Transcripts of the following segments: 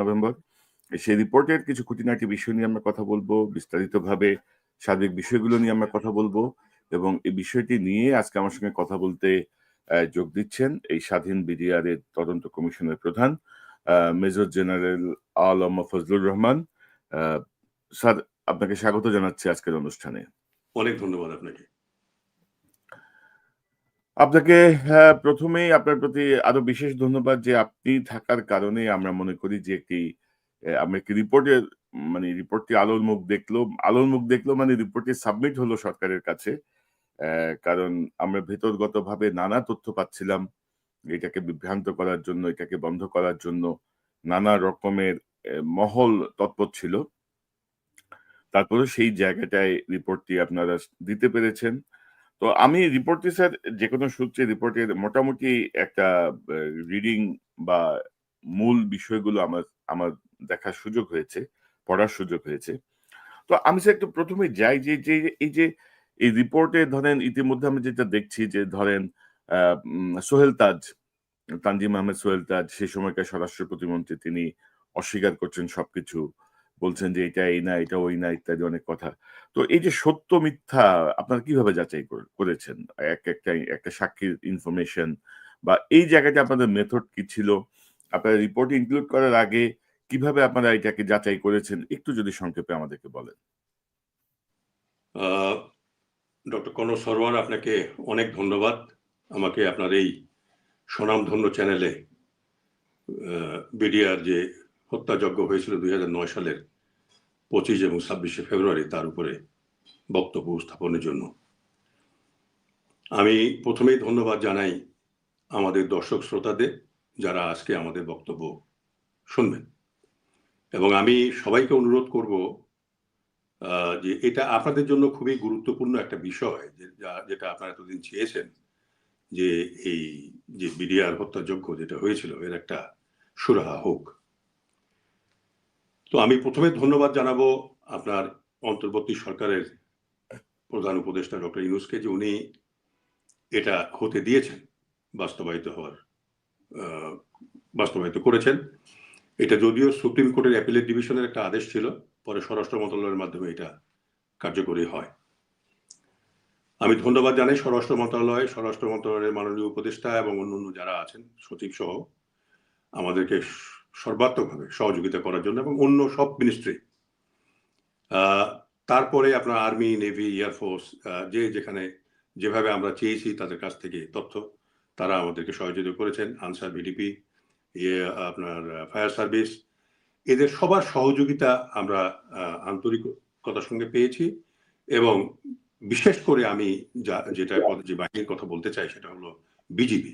November. সেই রিপোর্টের কিছু খুঁটিনাটি বিষয় নিয়ে আমরা কথা বলবো। বিস্তারিতভাবে সার্বিক বিষয়গুলো নিয়ে আমরা কথা বলবো এবং এই বিষয়টি নিয়ে আজকে আমার সঙ্গে কথা বলতে যোগ দিচ্ছেন এই স্বাধীন বিডিআর এর তদন্ত কমিশনের প্রধান major general Alam Fazlur Rahman. Sir, আপনাকে স্বাগত জানাচ্ছি আজকের অনুষ্ঠানে। অনেক ধন্যবাদ আপনাকে। আপনাকে প্রথমেই আপনার প্রতি আরো বিশেষ ধন্যবাদ যে আপনি থাকার কারণে আমরা মনে করি যে আমরা একটি রিপোর্টটি আলোর মুখ দেখলো মানে রিপোর্টটি সাবমিট হলো সরকারের কাছে। কারণ আমরা ভেতরগতভাবে নানা তথ্য পাচ্ছিলাম এটাকে বিভ্রান্ত করার জন্য, এটাকে বন্ধ করার জন্য নানা রকমের মহল তৎপর ছিল। তারপরে সেই জায়গাটায় রিপোর্টটি আপনারা দিতে পেরেছেন। তো আমি রিপোর্টটি স্যার যেকোনো সূত্রে রিপোর্টের মোটামুটি একটা রিডিং বা মূল বিষয়গুলো আমার দেখার সুযোগ হয়েছে, পড়ার সুযোগ হয়েছে। তো আমি স্যার একটু প্রথমে যাই এই রিপোর্টে ধরেন ইতিমধ্যে আমি যেটা দেখছি যে ধরেন তানজিম আহমেদ সোহেল তাজ সেই সময়কার স্বরাষ্ট্র প্রতিমন্ত্রী, তিনি অস্বীকার করছেন সবকিছু, বলছেন যে এটা এই না, এটা ওই না, ইত্যাদি অনেক কথা। তো এই যে সত্য মিথ্যা আপনারা কিভাবে যাচাই করেছেন একটা সাক্ষীর ইনফরমেশন বা এই জায়গাটা আপনাদের মেথড কি ছিল? আপনারা রিপোর্ট ইনক্লুড করার আগে কিভাবে আপনারা এটাকে যাচাই করেছেন একটু যদি সংক্ষেপে আমাদেরকে বলেন। ডক্টর কনক সরওয়ার, আপনাকে অনেক ধন্যবাদ আমাকে আপনার এই স্বনামধন্য চ্যানেলে বিডিআর যে হত্যাযজ্ঞ হয়েছিল 2009 সালের 25 এবং 26শে ফেব্রুয়ারি তার উপরে বক্তব্য উপস্থাপনের জন্য। আমি প্রথমেই ধন্যবাদ জানাই আমাদের দর্শক শ্রোতাদের যারা আজকে আমাদের বক্তব্য শুনবেন, এবং আমি সবাইকে অনুরোধ করব যে এটা আপনাদের জন্য খুবই গুরুত্বপূর্ণ একটা বিষয় যেটা আপনারা এতদিন চেয়েছেন, যে এই যে বিডিআর হত্যাযজ্ঞ যেটা হয়েছিল এর একটা সুরাহা হোক। তো আমি প্রথমে ধন্যবাদ জানাবো আপনার অন্তর্বর্তী সরকারের প্রধান উপদেষ্টা ডক্টর ইউনূসকে, যে উনি এটা হতে দিয়েছেন, বাস্তবায়িত করেছেন। এটা যদিও সুপ্রিম কোর্টের অ্যাপিলেট ডিভিশনের একটা আদেশ ছিল, পরে স্বরাষ্ট্র মন্ত্রণালয়ের মাধ্যমে এটা কার্যকরী হয়। আমি ধন্যবাদ জানাই স্বরাষ্ট্র মন্ত্রণালয়ের মাননীয় উপদেষ্টা এবং অন্যান্য যারা আছেন, সচিব সহ, আমাদেরকে সর্বাত্মকভাবে সহযোগিতা করার জন্য, এবং অন্য সব মিনিস্ট্রি। তারপরে আপনার আর্মি, নেভি, এয়ারফোর্স, যেখানে যেভাবে আমরা চেয়েছি তাদের কাছ থেকে তথ্য, তারা আমাদেরকে সহযোগিতা করেছেন। আনসার, ভিডিপি, আপনার ফায়ার সার্ভিস, এদের সবার সহযোগিতা আমরা আন্তরিকতার সঙ্গে পেয়েছি। এবং বিশেষ করে আমি যে বাহিনীর কথা বলতে চাই সেটা হলো বিজিবি।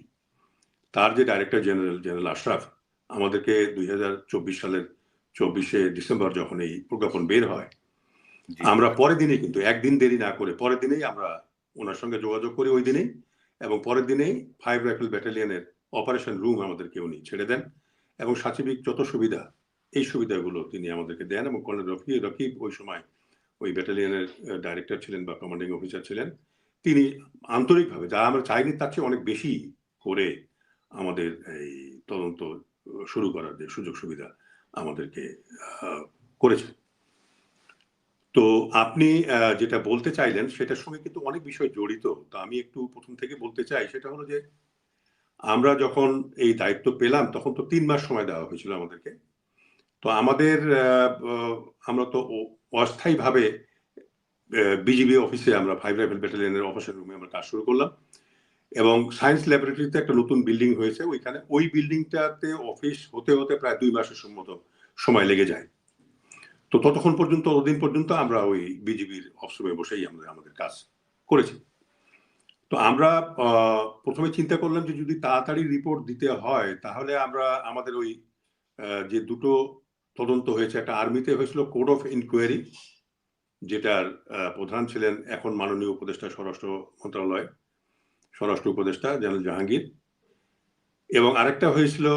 তার যে ডাইরেক্টর জেনারেল আশরাফ আমাদেরকে 2024 সালের 24শে ডিসেম্বর যখন এই প্রজ্ঞাপন বের হয়, আমরা পরের দিনেই, কিন্তু একদিন দেরি না করে পরের দিনেই আমরা ওনার সঙ্গে যোগাযোগ করি ওই দিনেই, এবং পরের দিনেই 5 রাইফেল ব্যাটালিয়নের অপারেশন রুম আমাদেরকে উনি ছেড়ে দেন, এবং সাচিবিক যত সুবিধা, এই সুবিধাগুলো তিনি আমাদেরকে দেন। এবং কর্নেল রকিব ওই সময় ওই ব্যাটালিয়নের ডাইরেক্টর ছিলেন বা কমান্ডিং অফিসার ছিলেন। তিনি আন্তরিকভাবে, যা আমরা চাইনি তার চেয়ে অনেক বেশি করে আমাদের এই তদন্ত শুরু করার যে সুযোগ সুবিধা আমাদেরকে করেছেন। তো আপনি যেটা বলতে চাইলেন সেটার সঙ্গে কিন্তু অনেক বিষয় জড়িত। তো আমি একটু প্রথম থেকে বলতে চাই, সেটা হলো যে আমরা যখন এই দায়িত্ব পেলাম তখন তো 3 মাস সময় দেওয়া হয়েছিল আমাদেরকে। তো আমরা তো অস্থায়ীভাবে বিজিবি অফিসে, আমরা 5 রাইফেল ব্যাটালিয়নের অপারেশন রুমে আমরা কাজ শুরু করলাম, এবং সায়েন্স ল্যাবরেটরিতে একটা নতুন বিল্ডিং হয়েছে ওইখানে, ওই বিল্ডিংটাতে অফিস হতে হতে প্রায় 2 মাসের মতো সময় লেগে যায়। তো ততদিন পর্যন্ত আমরা ওই বিজিবির অফিসে বসেই আমাদের কাজ করেছি। তো আমরা প্রথমে চিন্তা করলাম যে যদি তাড়াতাড়ি রিপোর্ট দিতে হয় তাহলে আমাদের ওই যে দুটো তদন্ত হয়েছে, একটা আর্মিতে হয়েছিল কোড অফ ইনকোয়ারি, যেটার প্রধান ছিলেন এখন মাননীয় উপদেষ্টা স্বরাষ্ট্র মন্ত্রণালয়, স্বরাষ্ট্র উপদেষ্টা জেনারেল জাহাঙ্গীর, এবং আরেকটা হয়েছিল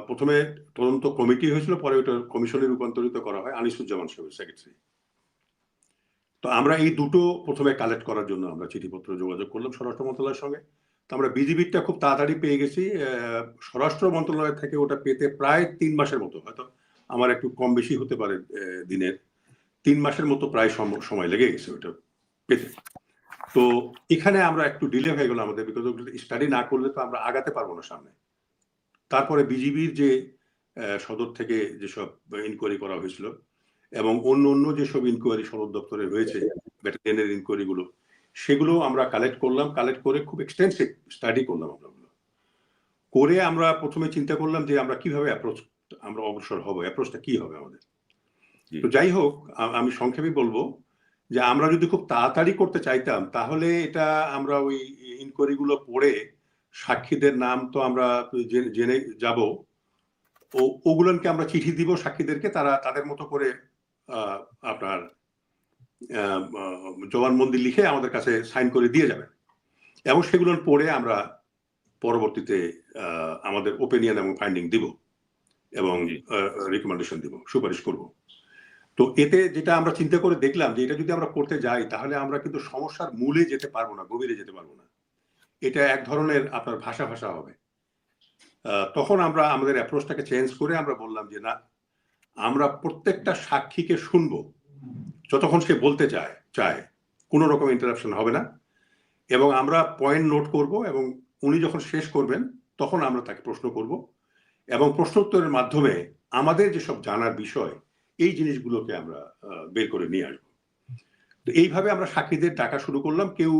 প্রথমে তদন্ত কমিটি হয়েছিল, পরে ওটা কমিশনে রূপান্তরিত করা হয় আনিসুজ্জামান সাহেবের সেক্রেটারি। তো আমরা এই দুটো প্রথমে কালেক্ট করার জন্য আমরা চিঠিপত্র যোগাযোগ করলাম স্বরাষ্ট্র মন্ত্রণালয়ের সঙ্গে। তো আমরা বিজিবিটা খুব তাড়াতাড়ি পেয়ে গেছি। স্বরাষ্ট্র মন্ত্রণালয় থেকে ওটা পেতে প্রায় 3 মাসের মতো, হয়তো আমার একটু কম বেশি হতে পারে দিনের 3 মাসের মতো প্রায় সময় লেগে গেছে ওটা পেতে। তো এখানে আমরা একটু ডিলে হয়ে গেল আমাদের, বিকজ স্টাডি না করলে তো আমরা আগাতে পারবো না সামনে। তারপরে বিজিবির যে সদর থেকে যেসব ইনকোয়ারি করা হয়েছিল এবং অন্য যেসব ইনকোয়ারি সদর দপ্তরে হয়েছে, ব্যাটালিয়নের ইনকোয়ারি গুলো, সেগুলো আমরা কালেক্ট করে খুব এক্সটেন্সিভ স্টাডি করলাম করে আমরা প্রথমে চিন্তা করলাম যে আমরা কিভাবে আমরা অগ্রসর হব, অ্যাপ্রোচটা কি হবে আমাদের। তো যাই হোক, আমি সংক্ষেপে বলবো যে আমরা যদি খুব তাড়াতাড়ি করতে চাইতাম তাহলে এটা আমরা ওই ইনকোয়ারি গুলো পড়ে সাক্ষীদের নাম তো আমরা জেনে যাব, ওগুলোকে আমরা চিঠি দিব সাক্ষীদেরকে, তারা তাদের মতো করে আপনার জবানবন্দি লিখে আমাদের কাছে সাইন করে দিয়ে যাবেন এবং সেগুলো পড়ে আমরা পরবর্তীতে আমাদের ওপিনিয়ন এবং ফাইন্ডিং দিব এবং রিকমেন্ডেশন দিব, সুপারিশ করব। তো এতে যেটা আমরা চিন্তা করে দেখলাম যে এটা যদি আমরা করতে যাই তাহলে আমরা কিন্তু সমস্যার মূলে যেতে পারবো না, গভীরে যেতে পারবো না। এটা এক ধরনের আপনার ভাষা হবে। তখন আমরা আমাদের অ্যাপ্রোচটাকে চেঞ্জ করে আমরা বললাম যে না, আমরা প্রত্যেকটা সাক্ষীকে শুনবো যতক্ষণ সে বলতে চায়, কোনো রকম ইন্টারাপশন হবে না, এবং আমরা পয়েন্ট নোট করব এবং উনি যখন শেষ করবেন তখন আমরা তাকে প্রশ্ন করব এবং প্রশ্ন উত্তরের মাধ্যমে আমাদের যেসব জানার বিষয় এই জিনিসগুলোকে আমরা বের করে নিয়ে আসবো। তো এইভাবে আমরা সাক্ষীদের ডাকা শুরু করলাম। কেউ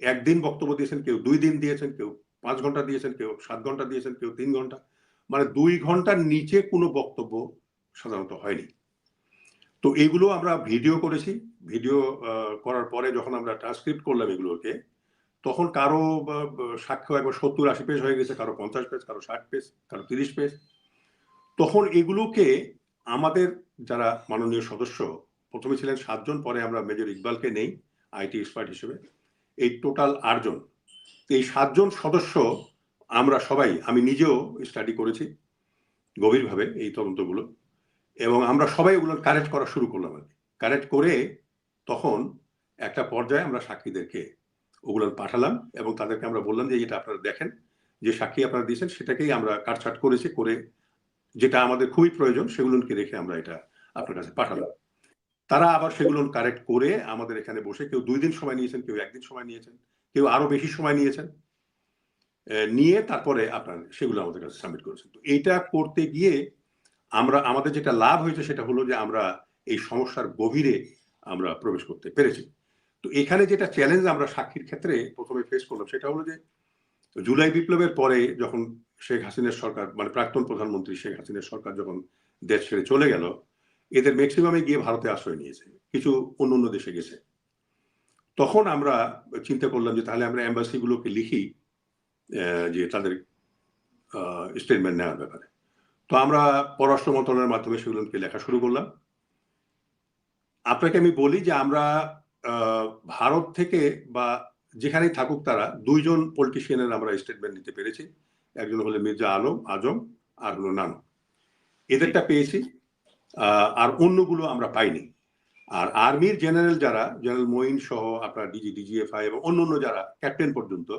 একদিন বক্তব্য দিয়েছেন, কেউ 2 দিন দিয়েছেন, কেউ 5 ঘন্টা দিয়েছেন, কেউ 7 ঘন্টা দিয়েছেন, কেউ 3 ঘন্টা, মানে 2 ঘন্টার নিচে কোনো বক্তব্য সাধারণত হয়নি। তো এগুলো আমরা ভিডিও করেছি। ভিডিও করার পরে যখন আমরা ট্রান্সক্রিপ্ট করলাম এগুলোকে, তখন কারো সাক্ষ্য একবার 70-80 পেজ হয়ে গেছে, কারো 50 পেজ, কারো 60 পেজ, কারো 30 পেজ। তখন এগুলোকে আমাদের যারা মাননীয় সদস্য, প্রথমে ছিলেন 7 জন, পরে আমরা মেজর ইকবালকে নেই আইটি এক্সপার্ট হিসেবে, এই টোটাল 8 জন। এই 7 জন সদস্য আমরা সবাই, আমি নিজেও স্টাডি করেছি গভীরভাবে এই তদন্তগুলো, এবং আমরা সবাই ওগুলো কারেক্ট করা শুরু করলাম আর কি। কারেক্ট করে তখন একটা পর্যায়ে আমরা সাক্ষীদেরকে ওগুলো পাঠালাম এবং তাদেরকে আমরা বললাম যে এটা আপনারা দেখেন, যে সাক্ষী আপনারা দিয়েছেন সেটাকেই আমরা কাটছাট করেছি, করে যেটা আমাদের খুবই প্রয়োজন সেগুলোকে রেখে আমরা এটা আপনার কাছে পাঠালাম। তারা আবার সেগুলো কারেক্ট করে আমাদের এখানে বসে কেউ 2 দিন সময় নিয়েছেন, কেউ 1 দিন সময় নিয়েছেন, কেউ আরো বেশি সময় নিয়েছেন, নিয়ে তারপরে আপনার সেগুলো আমাদের কাছে সাবমিট করেছেন। তো এইটা করতে গিয়ে আমাদের যেটা লাভ হয়েছে সেটা হলো যে আমরা এই সমস্যার গভীরে আমরা প্রবেশ করতে পেরেছি। তো এখানে যেটা চ্যালেঞ্জ আমরা সাক্ষীর ক্ষেত্রে প্রথমে ফেস করলাম সেটা হলো যে জুলাই বিপ্লবের পরে যখন শেখ হাসিনার সরকার, মানে প্রাক্তন প্রধানমন্ত্রী শেখ হাসিনার সরকার যখন দেশ ছেড়ে চলে গেল, এদের ম্যাক্সিমামে গিয়ে ভারতে আশ্রয় নিয়েছে, কিছু অন্য দেশে গেছে। তখন আমরা চিন্তা করলাম যে তাহলে আমরা এম্বাসি গুলোকে লিখি যে তাদের স্টেটমেন্ট নেওয়ার ব্যাপারে। তো আমরা পররাষ্ট্র মন্ত্রণালয়ের মাধ্যমে সেগুলোকে লেখা শুরু করলাম। আপনাকে আমি বলি যে আমরা ভারত থেকে বা যেখানেই থাকুক তারা 2 জন পলিটিশিয়ানের আমরা স্টেটমেন্ট নিতে পেরেছি। একজন হলো মির্জা আজম, আর হলো নানু। এদেরটা পেয়েছি, আর অন্যগুলো আমরা পাইনি। আর আর্মির জেনারেল যারা, জেনারেল মঈন সহ আপনার ডিজিএফআই এবং অন্য যারা ক্যাপ্টেন পর্যন্ত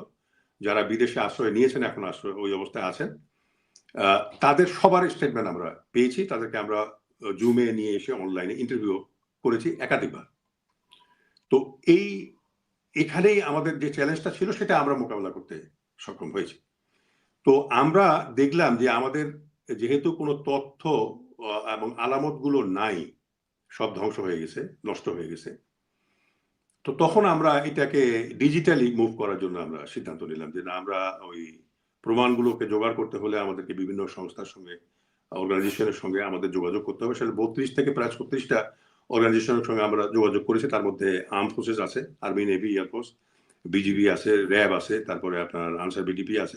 যারা বিদেশে আশ্রয় নিয়েছেন, এখন আশ্রয় ওই অবস্থায় আছেন, তাদের সবার স্টেটমেন্ট আমরা পেয়েছি। তাদেরকে আমরা জুমে নিয়ে এসে অনলাইনে ইন্টারভিউ করেছি একাধিকবার। তো এখানেই আমাদের যে চ্যালেঞ্জটা ছিল সেটা আমরা মোকাবেলা করতে সক্ষম হয়েছি। তো আমরা দেখলাম যে আমাদের যেহেতু কোনো তথ্য এবং আলামত গুলো নাই, সব ধ্বংস হয়ে গেছে, নষ্ট হয়ে গেছে, তো তখন আমরা এটাকে ডিজিটালি মুভ করার জন্য আমরা সিদ্ধান্ত নিলাম যে না, আমরা ওই প্রমাণগুলোকে জোগাড় করতে হলে আমাদেরকে বিভিন্ন সংস্থার সঙ্গে, অর্গানাইজেশনের সঙ্গে আমাদের যোগাযোগ করতে হবে। সেটা 32 থেকে প্রায় 36টা অর্গানাইজেশনের সঙ্গে আমরা যোগাযোগ করেছি। তার মধ্যে আর্ম ফোর্সেস আছে, আর্মি, নেভি, এয়ারফোর্স, বিজিবি আছে, র্যাব আছে, তারপরে আপনার আনসার বিডিপি আছে,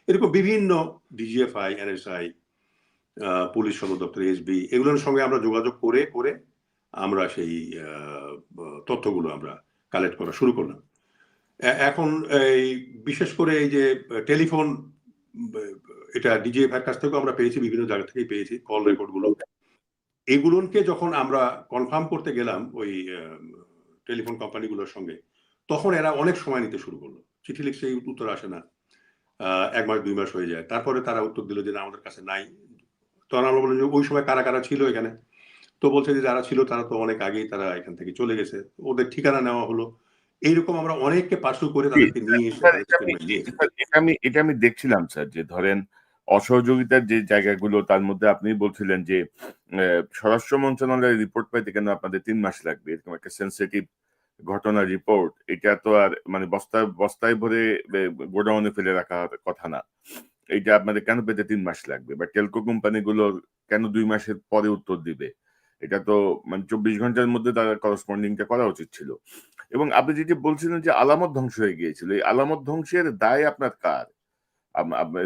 এরকম বিভিন্ন ডিজিএফআই, এনএসআই, পুলিশ সদর দপ্তর, এসবি, এগুলোর সঙ্গে আমরা যোগাযোগ করে আমরা সেই তথ্যগুলো আমরা কালেক্ট করা শুরু করলাম। এখন এই বিশেষ করে এই যে টেলিফোন, এটা ডিজিএফআই কাছ থেকেও আমরা পেয়েছি, বিভিন্ন জায়গা থেকেই পেয়েছি কল রেকর্ড গুলো। এগুলোকে যখন আমরা কনফার্ম করতে গেলাম ওই টেলিফোন কোম্পানিগুলোর সঙ্গে, তখন এরা অনেক সময় নিতে শুরু করলো। চিঠি লিখছে, উত্তর আসে না, 1 মাস 2 মাস হয়ে যায়। তারপরে তারা উত্তর দিল যে না, আমাদের কাছে নাই, তখন আমরা বললাম যে ওই সময় কারা কারা ছিল এখানে। তো বলছে যে যারা ছিল তারা তো অনেক আগেই তারা এখান থেকে চলে গেছে, ওদের ঠিকানা নেওয়া হলো। এইরকম আমরা অনেককে পার্সু করে জি, তাদেরকে নিয়ে এসে স্যার তাদের স্টেটমেন্ট নিয়েছি। এটা আমি দেখছিলাম স্যার, যে ধরেন অসহযোগিতার যে জায়গাগুলো তার মধ্যে আপনি বলছিলেন যে স্বরাষ্ট্র মন্ত্রণালয়ের রিপোর্ট পাইতে কেন আপনাদের ৩ মাস লাগবে, এরকম একটা সেনসিটিভ ঘটনা রিপোর্ট, এটা তো আর মানে বস্তায় বস্তায় ভরে গোডাউনে ফেলে রাখার কথা না। এইটা আপনাদের কেন পেতে ৩ মাস লাগবে, বা টেলকো কোম্পানিগুলোর কেন ২ মাসের পরে উত্তর দিবে? এটা তো মানে ২৪ ঘন্টার মধ্যে তারা করসপন্ডিংটা করা উচিত ছিল। এবং আপনি যেটি বলছিলেন যে আলামত ধ্বংস হয়ে গিয়েছিল, এই আলামত ধ্বংসের দায় আপনার কার?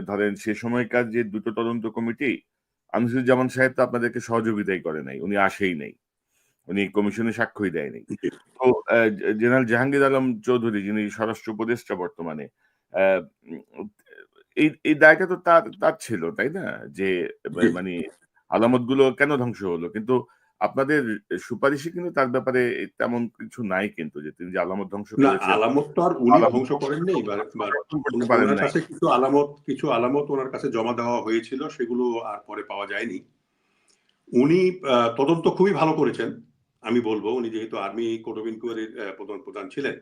ধরেন সে সময়কার যে দুটো তদন্ত কমিটি, আনিসুজ্জামান সাহেব তো আপনাদেরকে সহযোগিতাই করে নাই, উনি আসেই নাই, উনি কমিশনে সাক্ষ্যই দেয়নি। তো জেনারেল জাহাঙ্গীর আলম চৌধুরী, যিনি স্বরাষ্ট্র উপদেষ্টা বর্তমানে, আহ, উম, এই দায়টা তো তার তার ছিল, তাই না? যে মানে আলামত গুলো কেন ধ্বংস হলো, কিন্তু আপনাদের সুপারিশে কিন্তু তার ব্যাপারে তেমন কিছু নাই, কিন্তু যে তিনি যে আলামত ধ্বংস না, করেছেন, আলামত তো আর উনি আলামত ধ্বংস করেননি। সংরক্ষণ করতে পারেন ওনার নাই। কাছে কিছু আলামত ওনার কাছে জমা দেওয়া হয়েছিল, সেগুলো আর পরে পাওয়া যায়নি। উনি তদন্ত খুবই ভালো করেছেন, আমি বলবো। উনি যেহেতু আর্মি কোর্ট অফ ইনকোয়ারির প্রধান ছিলেন,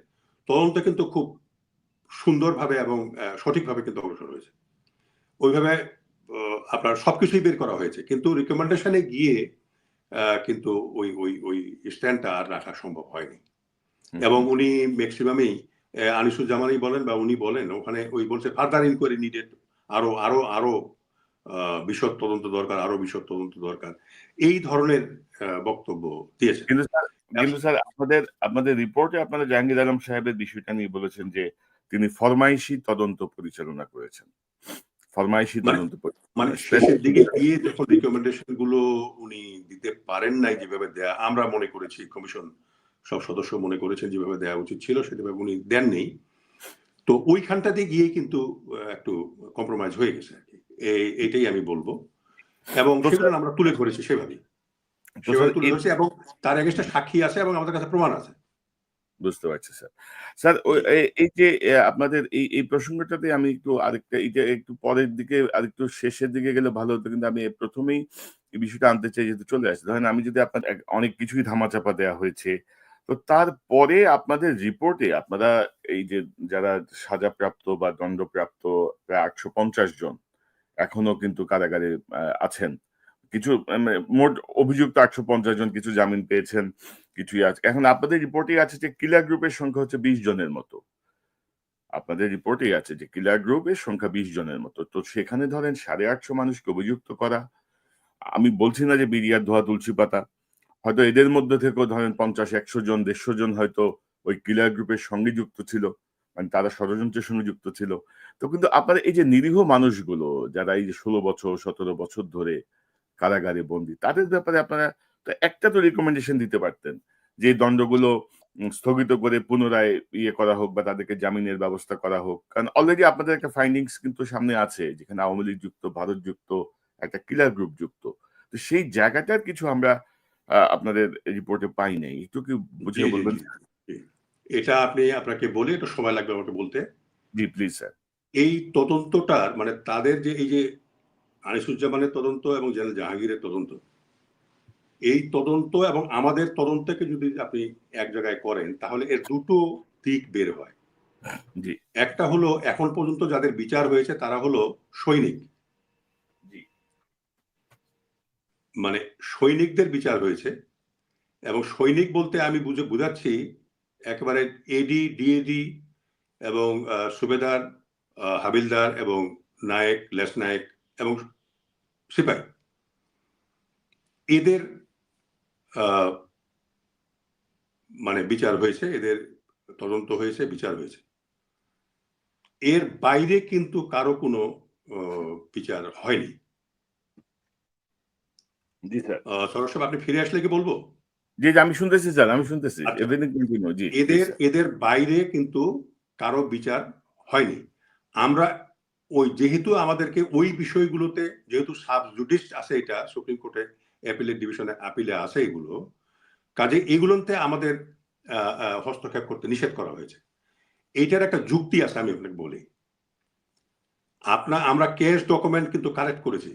তদন্ত কিন্তু খুব সুন্দরভাবে এবং সঠিকভাবে কিন্তু অগ্রসর হয়েছে। ওইভাবে আপনার সবকিছুই বের করা হয়েছে, কিন্তু রিকমেন্ডেশনে গিয়ে কিন্তু ওই স্ট্যান্ডটা আর রাখা সম্ভব হয়নি। হুম, এবং হুম। উনি ম্যাক্সিমামই আনিসুজ্জামানই বলেন বা উনি বলেন, ওখানে ওই বলছে ফার্দার ইনকোয়ারি নিডেড, আরো আরো আরো বিশদ তদন্ত দরকার, আরো বিশদ তদন্ত দরকার, এই ধরনের বক্তব্য দিয়েছেন। কিন্তু স্যার কিন্তু স্যার আপনাদের আপনাদের রিপোর্টে আপনারা জাহাঙ্গীর আলম সাহেবের বিষয়টা নিয়ে বলেছেন যে তিনি ফরমাইশি তদন্ত পরিচালনা করেছেন। ফরমাইশি মানে তদন্ত মানে পরিচালনা শেষের দিকে স্পেসিফিক। গিয়ে যখন রিকমেন্ডেশন গুলো উনি দিতে পারেন নাই যেভাবে দেয়া আমরা মনে করেছি, কমিশন সব সদস্য মনে করেছেন যেভাবে দেওয়া উচিত ছিল সেভাবে উনি দেননি। তো ওইখানটাতে গিয়ে কিন্তু একটু কম্প্রোমাইজ হয়ে গেছে আর কি। এইটাই আমি বলবো। এবং তো সেগুলো স্যার আমরা তুলে ধরেছি সেভাবেই। তো স্যার তুলে ধরেছি এবং তার এগেইনস্টে সাক্ষী আছে এবং আমাদের কাছে প্রমাণ আছে। বুঝতে পারছি স্যার। স্যার জি। এই যে আপনাদের এই প্রসঙ্গটাতে আমি একটু আরেকটা, এইটা একটু পরের দিকে আরেকটু শেষের দিকে গেলে ভালো হতো। কিন্তু আমি ১ম এই এই বিষয়টা আনতে চাই, যেহেতু চলে আসছে। ধরেন আমি যদি আপনার অনেক কিছুই ধামাচাপা দেয়া হয়েছে। তো তারপরে আপনাদের রিপোর্টে আপনারা এই যে যারা সাজাপ্রাপ্ত বা দণ্ডপ্রাপ্ত প্রায় ৮৫০ জন এখনো কিন্তু কারাগারে আছেন। কিছু মোট অভিযুক্ত ৮৫০ জন, কিছু জামিন পেয়েছেন, কিছুই আছে। এখন আপনাদের রিপোর্টেই আছে যে কিলার গ্রুপের সংখ্যা হচ্ছে ২০ জনের মতো। আপনাদের রিপোর্টেই আছে যে কিলার গ্রুপের সংখ্যা ২০ জনের মতো। তো সেখানে ধরেন ৮৫০ মানুষকে অভিযুক্ত করা। আমি বলছি না যে বিরিয়ার ধোয়া তুলসী পাতা। হয়তো এদের মধ্যে থেকেও ধরেন ৫০-১০০ জন, ১৫০ জন হয়তো ওই কিলার গ্রুপের সঙ্গে যুক্ত ছিল। মানে তারা ষড়যন্ত্রের সঙ্গে যুক্ত ছিল। তো কিন্তু আপনারা এই যে নিরীহ মানুষগুলো যারা এই যে ১৬ বছর, ১৭ বছর ধরে কারাগারে বন্দী, তাদের ব্যাপারে আপনারা তো একটা তো রিকমেন্ডেশন দিতে পারতেন। যে এই দণ্ডগুলো স্থগিত করে পুনরায় ইয়ে করা হোক, বা তাদেরকে জামিনের ব্যবস্থা করা হোক। কারণ অলরেডি আপনাদের একটা ফাইন্ডিংস কিন্তু সামনে আছে, যেখানে আওয়ামী লীগ যুক্ত, ভারত যুক্ত, একটা কিলার গ্রুপ যুক্ত। তো সেই জায়গাটার কিছু আমরা আপনাদের রিপোর্টে পাই নাই। একটু কি জি, বুঝিয়ে জি, বলবেন? জি, জি। এটা আপনাকে বলি, একটু সময় লাগবে আমাকে বলতে। জি, প্লিজ স্যার। এই তদন্তটার মানে তাদের যে এই যে আনিসুজ্জামানের তদন্ত এবং জেনারেল জাহাঙ্গীরের তদন্ত, এই তদন্ত এবং আমাদের তদন্তকে যদি আপনি এক জায়গায় করেন তাহলে এর দুটো দিক বের হয়। জি, একটা হলো এখন পর্যন্ত যাদের বিচার হয়েছে তারা হলো সৈনিক। জি, মানে সৈনিকদের বিচার হয়েছে, এবং সৈনিক বলতে আমি বুঝাচ্ছি একেবারে এডি, ডিএডি এবং সুবেদার, হাবিলদার এবং নায়েক, লেফটেন্যান্ট এবং সিপাহি। এদের আহ, মানে বিচার হয়েছে, এদের তদন্ত হয়েছে, বিচার হয়েছে। এর বাইরে কিন্তু কারো কোনো বিচার হয়নি। জি স্যার। সরোজ সাহেব, আপনি ফিরে আসলে কি বলবো? জি, জি, আমি শুনতেছি স্যার, আমি শুনতেছি। আচ্ছা, everything continue. G, please sir. এদের বাইরে কিন্তু কারো বিচার হয়নি। আমরা যেহেতু আমাদেরকে ওই বিষয়গুলোতে, যেহেতু সাব জুডিস আছে, এটা সুপ্রিম কোর্টে অ্যাপিলেট ডিভিশনে আপিলে আছে এগুলো, কাজে এগুলোতে আমাদের হস্তক্ষেপ করতে নিষেধ করা হয়েছে। এইটার একটা যুক্তি আছে, আমি আপনাকে বলি। আমরা কেস ডকুমেন্ট কিন্তু কালেক্ট করেছি,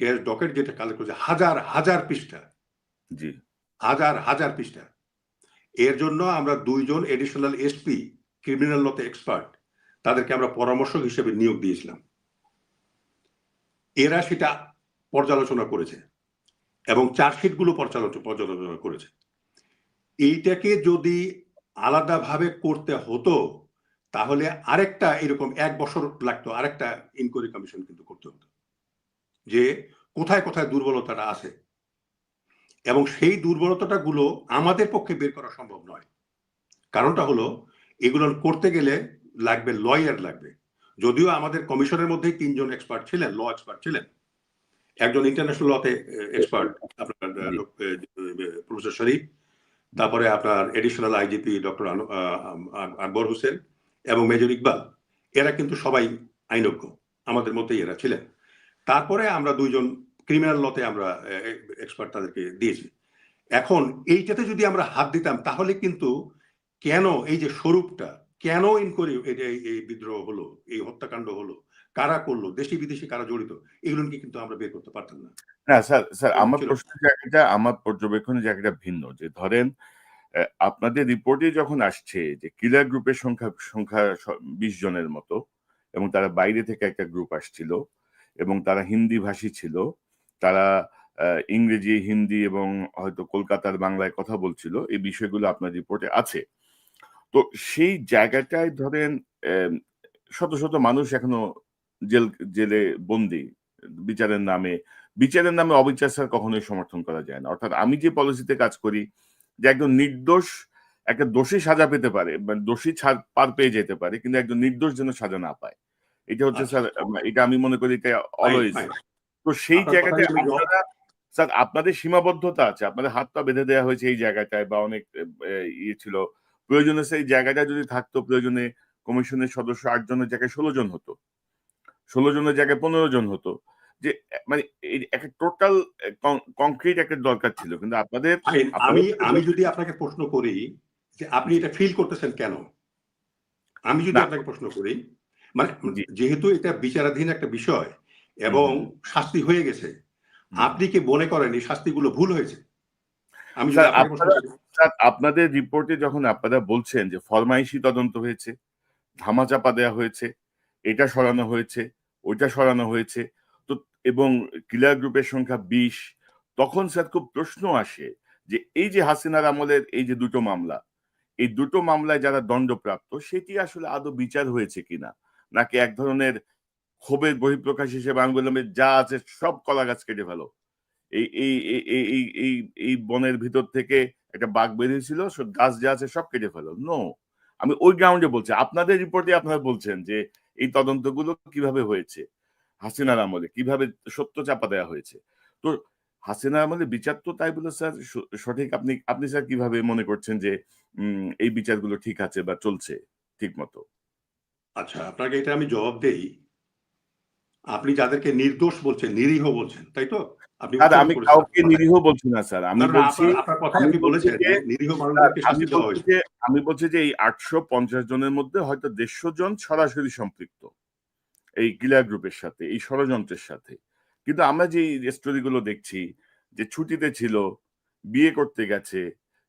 কেস ডকেট যেটা কালেক্ট করেছে হাজার হাজার পৃষ্ঠা, জি। হাজার হাজার পৃষ্ঠা। এর জন্য আমরা ২ জন এডিশনাল এসপি ক্রিমিনাল লতে এক্সপার্ট তাদেরকে আমরা পরামর্শক হিসেবে নিয়োগ দিয়েছিলাম। এরা সেটা পর্যালোচনা করেছে এবং চার্জশিট গুলো পর্যালোচনা করেছে। এইটাকে যদি আলাদাভাবে করতে হতো তাহলে আরেকটা এরকম ১ বছর লাগতো, আরেকটা ইনকোয়ারি কমিশন কিন্তু করতে হতো, যে কোথায় কোথায় দুর্বলতাটা আছে এবং সেই দুর্বলতাটা গুলো আমাদের পক্ষে বের করা সম্ভব নয়। কারণটা হলো এগুলো করতে গেলে লাগবে লয়ার লাগবে। যদিও আমাদের কমিশনের মধ্যেই ৩ জন এক্সপার্ট ছিলেন, ল এক্সপার্ট ছিলেন। একজন ইন্টারন্যাশনাল লতে এক্সপার্ট আপনার জি। প্রফেসর শরীফ, তারপরে আপনার additional IGP doctor Akbar Hossain এবং মেজর ইকবাল। এরা কিন্তু সবাই আইনজ্ঞ, আমাদের মধ্যেই এরা ছিলেন। তারপরে আমরা ২ জন ক্রিমিনাল লতে আমরা এক্সপার্ট তাদেরকে দিয়েছি। এখন এইটাতে যদি আমরা হাত দিতাম তাহলে কিন্তু কেন এই যে স্বরূপটা, কেন ইনকোয়ারি এই বিদ্রোহ হলো, এই হত্যাকাণ্ড হলো, কারা করলো, দেশি বিদেশি কারা জড়িত, এগুলো কিন্তু আমরা বের করতে পারতাম না। না স্যার এরকম আমার ছিল। প্রশ্নের জায়গাটা, আমার পর্যবেক্ষণের জায়গাটা ভিন্ন। যে ধরেন আপনাদের রিপোর্টে যখন আসছে যে কিলার গ্রুপের সংখ্যা ২০ জনের মতো, এবং তারা বাইরে থেকে একটা গ্রুপ আসছিল এবং তারা হিন্দি ভাষী ছিল। তারা ইংরেজি, হিন্দি এবং হয়তো কলকাতার বাংলায় কথা বলছিল। এই বিষয়গুলো আপনার রিপোর্টে আছে। তো সেই জায়গাটায় ধরেন এম শত, শত মানুষ এখনো জেলে বন্দী বিচারের নামে। বিচারের নামে অবিচার স্যার কখনোই সমর্থন করা যায় না। অর্থাৎ আমি যে পলিসিতে কাজ করি, যে একজন নির্দোষ, একটা দোষী সাজা পেতে পারে, মানে দোষী পার পেয়ে যেতে পারে, কিন্তু একজন নির্দোষ যেন সাজা না পায়। এটা হচ্ছে আচ্ছা, স্যার, এটা আমি মনে করি এটা ফাইন, অলওয়েজ। ফাইন। তো সেই আপনার কথায় জায়গাটায় আমি আপনারা, স্যার আপনাদের সীমাবদ্ধতা আছে। আপনাদের হাত পা বেঁধে দেয়া হয়েছে এই জায়গাটায়, বা অনেক ইয়ে ছিল। প্রয়োজনে সেই জায়গাটা যদি থাকতো, প্রয়োজনে কমিশনের সদস্য ৮ জনের জায়গায় ১৬ জন হতো। ১৬ জনের জায়গায় ১৫ জন হতো। যে মানে এই একটা টোটাল কংক্রিট একটা দরকার ছিল। কিন্তু আপনাদের, ফাইন। আপনারা আমি তো আমি যদি বলছেন। আপনাকে প্রশ্ন করি যে আপনি জি, এটা ফিল করতেছেন কেন? আমি যদি না, আপনাকে প্রশ্ন করি, মানে জি, যেহেতু এটা বিচারাধীন একটা বিষয় হুম, এবং হুম, শাস্তি হয়ে গেছে, হুম। আপনি কি মনে করেন এই শাস্তিগুলো ভুল হয়েছে? আমি যদি স্যার আপনাকে প্রশ্ন করি। আপনাদের রিপোর্টে যখন আপনারা বলছেন যে ফরমাইশি তদন্ত হয়েছে, ধামাচাপা দেয়া হয়েছে, এটা সরানো হয়েছে, ওইটা সরানো হয়েছে। তো এবং কিলার গ্রুপের সংখ্যা ২০। তখন স্যার খুব প্রশ্ন আসে যে এই যে হাসিনার আমলের এই যে ২ টো মামলা, এই ২ টো মামলায় যারা দণ্ডপ্রাপ্ত সেটি আসলে আদৌ বিচার হয়েছে কিনা? নাকি এক ধরনের ক্ষোভের বহিঃপ্রকাশ হিসেবে আমি বললাম, যা আছে সব কলা গাছ কেটে ফেলো। এই এই এই এই এই এই এই বনের ভিতর থেকে একটা বাঘ বেরিয়েছিল, গাছ যা আছে সব কেটে ফেলো। নো। আমি ওই গ্রাউন্ডে বলছি। আপনাদের রিপোর্টে আপনারা বলছেন যে এই তদন্তগুলো কিভাবে হয়েছে। হাসিনার আমলে কিভাবে সত্য চাপা দেওয়া হয়েছে। তো হাসিনার আমলে বিচার তো তাই বলে স্যার সঠিক, আপনি আপনি স্যার কিভাবে মনে করছেন যে এই বিচারগুলো ঠিক আছে বা চলছে ঠিকমতো? আচ্ছা, আপনাকে এটা আমি জবাব দেই। আপনি যাদেরকে নির্দোষ বলছেন, নিরীহ বলছেন, তাই তো? আপনি স্যার উচ্চারণ আমি করেছেন কাউকে আপনার কথায়। নিরীহ বলছি না স্যার। না, না, আপনার আপনার কথায় আমি আপনি বলছি বলেছেন যে যে নিরীহ স্যার মানুষদেরকে শাস্তি দেওয়া হয়েছে। আমি বলছি যে এই ৮৫০ জনের মধ্যে হয়তো ১৫০ জন সরাসরি সম্পৃক্ত এই গিলার গ্রুপের সাথে, এই ষড়যন্ত্রের সাথে। কিন্তু আমরা যে স্টোরি গুলো দেখছি, যে ছুটিতে ছিল, বিয়ে করতে গেছে,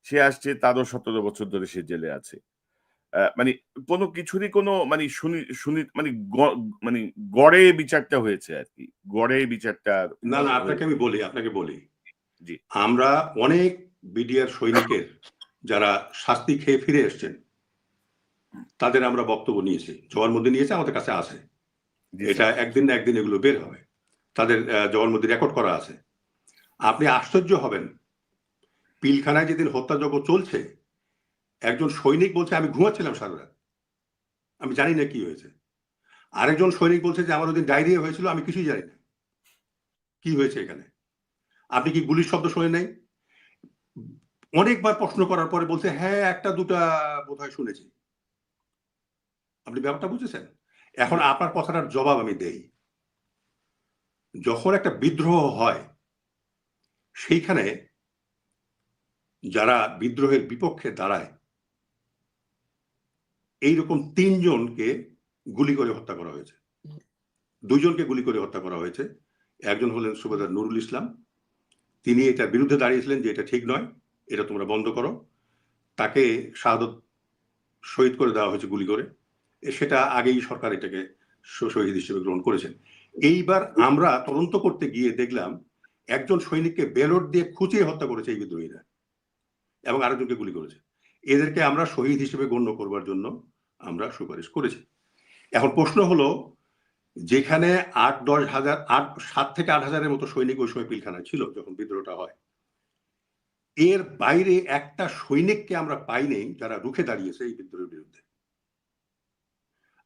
সে আসছে, তারও ১৭ বছর ধরে সে জেলে আছে। মানে কোনো কিছুরই কোনো মানে শুনি মানে মানে গড়ে বিচারটা হয়েছে আরকি। গড়ে বিচারটা না, না, হয়েছে। আপনাকে বলি। জি, আমরা অনেক বিডিআর সৈনিকের যারা শাস্তি খেয়ে ফিরে এসছেন, তাদের আমরা বক্তব্য নিয়েছি। জবানবন্দি নিয়েছি, আমাদের কাছে আছে। জি এটা স্যার। একদিন না একদিন এগুলো বের হবে। তাদের জবানবন্দি রেকর্ড করা আছে। আপনি আশ্চর্য হবেন, পিলখানায় যেদিন হত্যাযজ্ঞ চলছে, একজন সৈনিক বলছে, "আমি ঘুমাচ্ছিলাম সারারাত। আমি জানি না কি হয়েছে।" আরেকজন সৈনিক বলছে যে, "আমার ওদিন ডায়রিয়া হয়েছিল, আমি কিছুই জানি না। কি হয়েছে এখানে? আপনি কি গুলির শব্দ শোনেন নাই?" অনেকবার প্রশ্ন করার পরে বলছে, "হ্যাঁ, ১ টা ২ টা বোধহয় শুনেছি।" আপনি ব্যাপারটা বুঝেছেন? এখন জি, আপনার কথাটার জবাব আমি দেই। যখন একটা বিদ্রোহ হয়, সেইখানে যারা বিদ্রোহের বিপক্ষে দাঁড়ায়, এইরকম ৩ জনকে গুলি করে হত্যা করা হয়েছে। ২ জনকে গুলি করে হত্যা করা হয়েছে একজন হলেন সুবেদার নুরুল ইসলাম, তিনি এটার বিরুদ্ধে দাঁড়িয়েছিলেন যে এটা ঠিক নয়, এটা তোমরা বন্ধ করো। তাকে শাহাদত শহীদ করে দেওয়া হয়েছে গুলি করে, সেটা আগেই সরকার এটাকে শহীদ হিসেবে গ্রহণ করেছেন। এইবার আমরা তদন্ত করতে গিয়ে দেখলাম একজন সৈনিককে বেলট দিয়ে খুঁচিয়ে হত্যা করেছে এই বিদ্রোহীরা, এবং আরেকজনকে গুলি করেছে। এদেরকে আমরা শহীদ হিসেবে গণ্য করবার জন্য আমরা সুপারিশ করেছি। এখন প্রশ্ন হলো, যেখানে 7 থেকে 8 হাজারের মতো সৈনিক ওই সময় পিলখানায় ছিল যখন বিদ্রোহটা হয়, এর বাইরে একটা সৈনিককে আমরা পাইনি যারা রুখে দাঁড়িয়েছে এই বিদ্রোহের বিরুদ্ধে।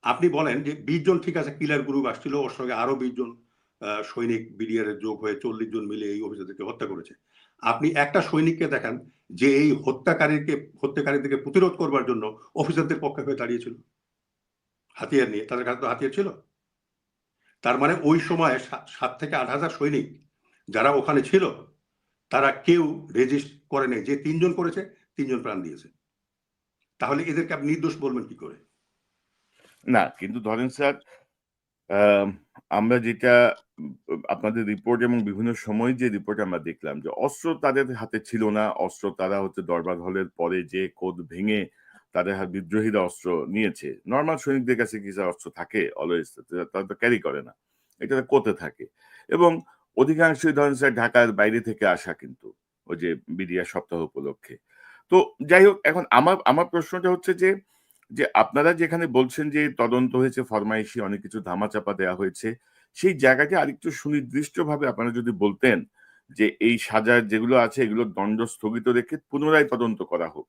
আপনি বলেন যে 20 জন ঠিক আছে, কিলার গ্রুপ আসছিল, ওর সঙ্গে আরো 20 জন সৈনিক বিডিআর এর যোগ হয়ে 40 জন মিলে এই অফিসারদেরকে হত্যা করেছে। আপনি একটা সৈনিককে দেখান যে এই হত্যাকারীদেরকে প্রতিরোধ করবার জন্য অফিসারদের পক্ষে হয়ে দাঁড়িয়েছিল হাতিয়ার নিয়ে। তাদের কাছে তো হাতিয়ার ছিল। তার মানে ওই সময় 7 থেকে 8 হাজার সৈনিক যারা ওখানে ছিল, তারা কেউ রেজিস্ট করে নাই। যে 3 জন করেছে, 3 জন প্রাণ দিয়েছে। তাহলে এদেরকে আপনি নির্দোষ বলবেন কি করে? না, কিন্তু ধরেন স্যার, আমরা যেটা আপনাদের রিপোর্ট এবং বিভিন্ন সময় যে রিপোর্ট আমরা দেখলাম যে অস্ত্র তাদের হাতে ছিল না। অস্ত্র তারা হচ্ছে দরবার হলের পরে যে কোড ভেঙে তাদের বিদ্রোহীরা অস্ত্র নিয়েছে। নর্মাল সৈনিকদের কাছে কিছু অস্ত্র থাকে অলওয়েজ, তারা তো ক্যারি করে না, এটা কোতে থাকে। এবং অধিকাংশই ধরেন স্যার ঢাকার বাইরে থেকে আসা, কিন্তু ওই যে বিডিআর সপ্তাহ উপলক্ষে। তো যাই হোক, এখন আমার আমার প্রশ্নটা হচ্ছে যে যে আপনারা যেখানে বলছেন যে তদন্ত হয়েছে, ফরমাইশি অনেক কিছু ধামাচাপা দেওয়া হয়েছে, সেই জায়গাটি আরেকটু সুনির্দিষ্টভাবে আপনারা যদি বলতেন যে এই সাজার যেগুলো আছে এগুলোর দণ্ড স্থগিত রেখে পুনরায় তদন্ত করা হোক।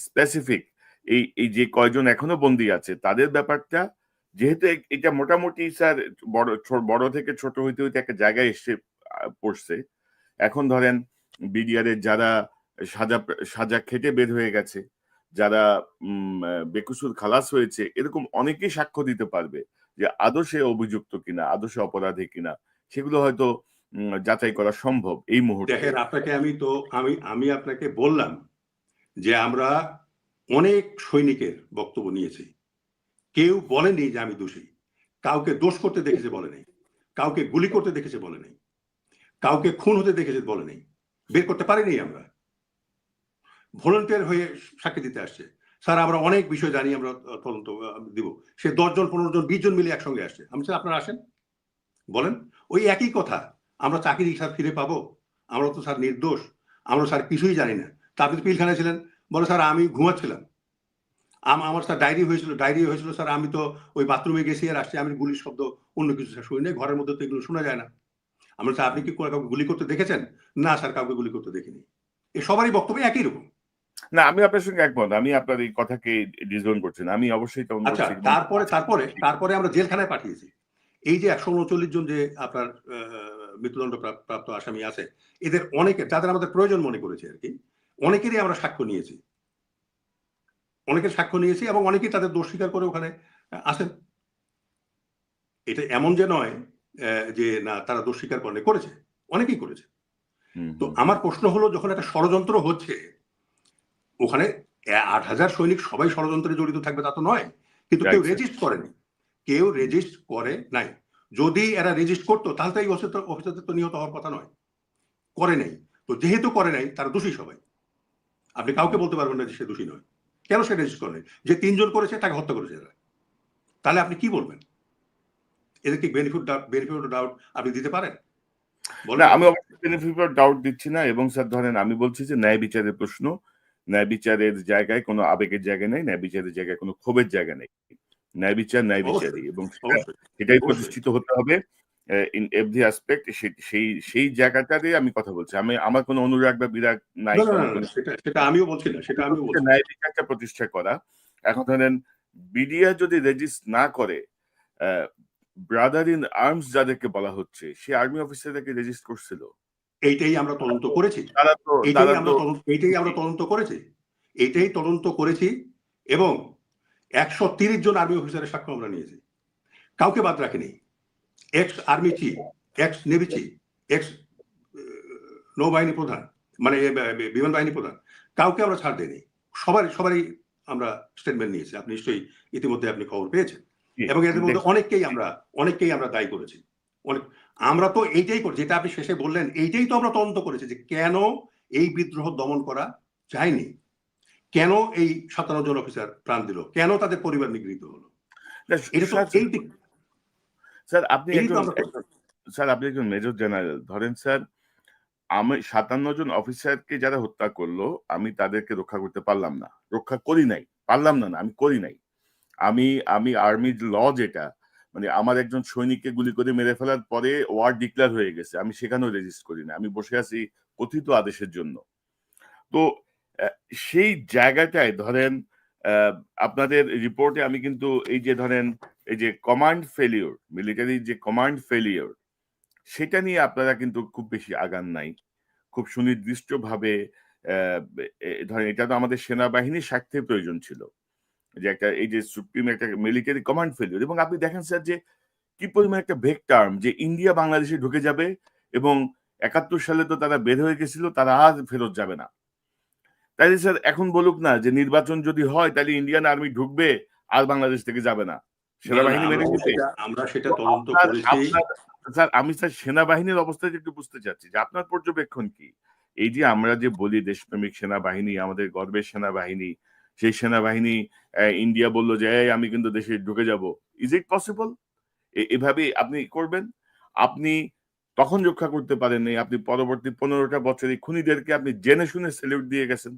স্পেসিফিক এই এই যে কয়জন এখনো বন্দী আছে তাদের ব্যাপারটা, যেহেতু এটা মোটামুটি স্যার বড় থেকে ছোট হইতে হইতে একটা জায়গায় এসে পড়ছে। এখন ধরেন বিডিআর এর যারা সাজা সাজা খেটে বের হয়ে গেছে, যারা বেকসুর খালাস হয়েছে, এরকম অনেকেই সাক্ষ্য দিতে পারবে যে আদৌ সে অভিযুক্ত কিনা, আদৌ সে অপরাধী কিনা, সেগুলো হয়তো যাচাই করা সম্ভব এই মুহূর্তে। দেখেন, আমি আপনাকে বললাম যে আমরা অনেক সৈনিকের বক্তব্য নিয়েছি। কেউ বলেনি যে আমি দোষী। কাউকে দোষ করতে দেখেছে বলে নেই, কাউকে গুলি করতে দেখেছে বলে নেই, কাউকে খুন হতে দেখেছে বলে নেই। বের করতে পারিনি আমরা। ভলেন্টিয়ার হয়ে সাক্ষী দিতে আসছে, স্যার আমরা অনেক বিষয় জানি, আমরা তদন্ত দিব। সে 10 জন 15 জন 20 জন মিলে একসঙ্গে আসছে। আমি স্যার আপনারা আসেন, বলেন। ওই একই কথা, আমরা চাকরি স্যার ফিরে পাবো, আমরা তো স্যার নির্দোষ, আমরা স্যার কিছুই জানি না। তা আপনি তো পিলখানায় ছিলেন। বলে স্যার আমি ঘুমাচ্ছিলাম, আমার স্যার ডায়রি হয়েছিল স্যার, আমি তো ওই বাথরুমে গেছি আর আসছি, আমি গুলির শব্দ অন্য কিছু স্যার শুনি নাই, ঘরের মধ্যে তো এগুলো শোনা যায় না। আমরা স্যার আপনি কি কাউকে গুলি করতে দেখেছেন? না স্যার, কাউকে গুলি করতে দেখিনি। এ সবারই বক্তব্য একই রকম। না, আমি আপনার সঙ্গে একমত। আমি আপনার এই কথাকে ডিসওন করছি না। আমি অবশ্যই তদন্ত আচ্ছা, তারপরে আমরা জেলখানায় পাঠিয়েছি। এই যে 139 জন যে আপনার মৃত্যুদণ্ড প্রাপ্ত আসামি আছে, এদের অনেকে, যাদের আমাদের প্রয়োজন মনে করেছে আর কি, অনেকেরই আমরা সাক্ষ্য নিয়েছি। অনেকের সাক্ষ্য নিয়েছি এবং অনেকেই তাদের দোষ স্বীকার করে ওখানে আসেন। এটা এমন যে নয় যে না তারা দোষ স্বীকার করেছে, অনেকেই করেছে। তো আমার প্রশ্ন হলো, যখন একটা ষড়যন্ত্র হচ্ছে, ওখানে 8,000 সৈনিক সবাই ষড়যন্ত্রে জড়িত থাকবে তা তো নয়, কিন্তু কেউ রেজিস্ট করেনি, কেউ রেজিস্ট করে নাই। যদি এরা রেজিস্ট করতো তাহলে তো এই অফিসারদের তো নিহত হওয়ার কথা নয়, করে নাই। তো যেহেতু করে নাই, তারা দোষী সবাই। আপনি কাউকে বলতে পারবেন না যে সে দোষী নয়। কেন সে রেজিস্ট করে? যে 3 জন করেছে তাকে হত্যা করেছে এরা। তাহলে আপনি কি বলবেন? এদেরকে বেনিফিট অফ ডাউট আপনি দিতে পারেন? না, আমি অবশ্যই বেনিফিট অফ ডাউট দিচ্ছি না। এবং স্যার ধরেন আমি বলছি যে ন্যায় বিচারের প্রশ্ন, ন্যায় বিচারের জায়গায় কোনো আবেগের জায়গা নেই, ন্যায় বিচারের জায়গায় কোনো ক্ষোভের জায়গা নেই। ন্যায় বিচার ন্যায় বিচারই, এবং সেটাই প্রতিষ্ঠিত হতে হবে ইন এভরি অ্যাসপেক্ট। সেই জায়গাটাতে আমি কথা বলছি। আমার কোনো অনুরাগ বা বিরাগ নাই। সেটা আমিও বলছি না, সেটা আমিও বলছি। ন্যায় বিচারটা প্রতিষ্ঠা করা। এখন ধরেন বিডিআর যদি রেজিস্ট না করে, ব্রাদার ইন আর্মস যাদেরকে বলা হচ্ছে, সে আর্মি অফিসারদেরকে রেজিস্ট করছিল। এইটাই আমরা তদন্ত করেছি, এইটাই তদন্ত করেছি এবং 130 জন আর্মি অফিসারের সাক্ষ্য আমরা নিয়েছি। কাউকে বাদ রাখিনি। Ex army chief, x navy chief, x নৌবাহিনী প্রধান, মানে বিমান বাহিনী প্রধান, কাউকে আমরা ছাড় দিইনি। সবারই আমরা স্টেটমেন্ট নিয়েছি। আপনি নিশ্চয়ই ইতিমধ্যে আপনি খবর পেয়েছেন। এবং এদের মধ্যে অনেককেই আমরা দায়ী করেছি। আমরা তো এইটাই করি, যেটা আপনি শেষে বললেন, এইটাই তো আমরা তদন্ত করেছি যে কেন এই বিদ্রোহ দমন করা যায়নি, কেন এই ৫৭ জন অফিসার প্রাণ দিল, কেন তাদের পরিবার নিগৃহীত হলো। না, এটা তো স্যার এই দিক, স্যার আপনি এটাই তো একজন আমরা করি। স্যার আপনি একজন মেজর জেনারেল। ধরেন স্যার, আমি ৫৭ জন অফিসারকে যারা হত্যা করলো, আমি তাদেরকে রক্ষা করতে পারলাম না। রক্ষা করি নাই। পারলাম না, আমি করি নাই। আমি আমি আর্মির ল যেটা, মানে আমার একজন সৈনিককে গুলি করে মেরে ফেলার পরে ওয়ার ডিক্লেয়ার হয়ে গেছে। আমি সেখানেও রেজিস্ট করি না। আমি বসে আছি কথিত আদেশের জন্য। তো অ্যা সেই জায়গাটায় ধরেন, অ্যা আপনাদের রিপোর্টে আমি কিন্তু এই যে ধরেন, এই যে কমান্ড ফেইলিউর, মিলিটারির যে কমান্ড ফেইলিউর, সেটা নিয়ে আপনারা কিন্তু খুব বেশি আগান নাই। খুব সুনির্দিষ্টভাবে অ্যা ধরেন এটা তো আমাদের সেনাবাহিনীর স্বার্থে প্রয়োজন ছিল। যে একটা এই যে সুপ্রিম একটা মিলিটারি কমান্ড ফেইলিউর, এবং আপনি দেখেন স্যার যে কি পরিমাণ একটা ভেগ টার্ম যে ইন্ডিয়া বাংলাদেশে ঢুকে যাবে, এবং ৭১ সালে তো তারা বের হয়ে গেছিল, তারা আর ফেরত যাবে না। তাইলে স্যার এখন বলুক না যে নির্বাচন যদি হয় তাহলে ইন্ডিয়ান আর্মি ঢুকবে আর বাংলাদেশ থেকে যাবে না। না, না, সেনাবাহিনী মেনে নিবে। আমরা সেটা তো তদন্ত আপনার করেছি। আপনার স্যার আমি স্যার সেনাবাহিনীর অবস্থাটা একটু বুঝতে চাচ্ছি যে আপনার পর্যবেক্ষণ কি? এই যে আমরা যে বলি দেশপ্রেমিক সেনাবাহিনী, আমাদের গর্বের সেনাবাহিনী, সেই সেনাবাহিনী ইন্ডিয়া বলল যে, "এই আমি কিন্তু দেশে ঢুকে যাব।" ইস ইট পসিবল? এভাবে আপনি করবেন? আপনি তখন রক্ষা করতে পারেন নাই। আপনি পরবর্তী ১৫ টা বছর এই খুনিদেরকে আপনি জেনে শুনে সেলিউট দিয়ে গেছেন।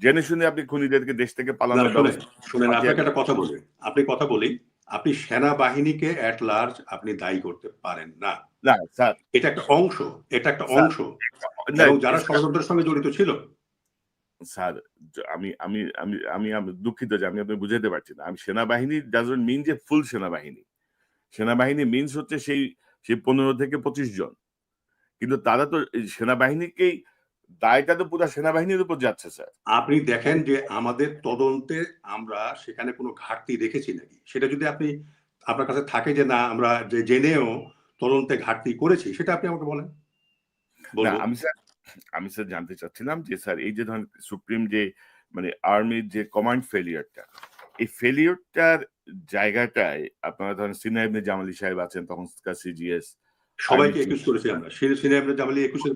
জেনে শুনে আপনি খুনিদেরকে দেশ থেকে না, পালানোর শুনেন, ব্যবস্থা শুনেন, হাতিয়ার। আপনাকে একটা কথা বলি। কথা বলি। আপনি সেনাবাহিনীকে এট লার্জ আপনি দায়ী করতে পারেন না। না স্যার, এটা একটা অংশ, এটা একটা স্যার অংশ। না এবং যারা স্যার, ষড়যন্ত্রের সঙ্গে জড়িত ছিল। স্যার আমি আমি আমি আমি আমি দুঃখিত যে আমি আপনাকে বুঝাইতে পারছি না। আমি সেনাবাহিনী ডাজন্ট মিন যে ফুল সেনাবাহিনী। সেনাবাহিনী মিনস হচ্ছে সেই ১৫ থেকে ২৫ জন। কিন্তু তারা তো এই সেনাবাহিনীকেই, দায়টা তো পুরা সেনাবাহিনীর উপর যাচ্ছে স্যার। আপনি দেখেন যে আমাদের তদন্তে আমরা সেখানে কোনো ঘাটতি দেখেছি নাকি? সেটা যদি আপনার কাছে থাকে যে না আমরা জেনেও তদন্তে ঘাটতি করেছি, সেটা আপনি আমাকে বলেন। না বলব। আমি স্যার জানতে চাচ্ছিলাম যে স্যার এই যে ধরেন সুপ্রিম যে মানে আর্মির যে কমান্ড ফেইলিউর টা, এই ফেইলিউর টার জায়গাটায় আপনারা ধরেন সিনিয়র ইবনে জামালি সাহেব আছেন, তখনকার সিজিএস আর্মি সবাইকে চিফ। একুশ করেছি আমরা। সিনিয়র ইবনে জামালি ২১ এর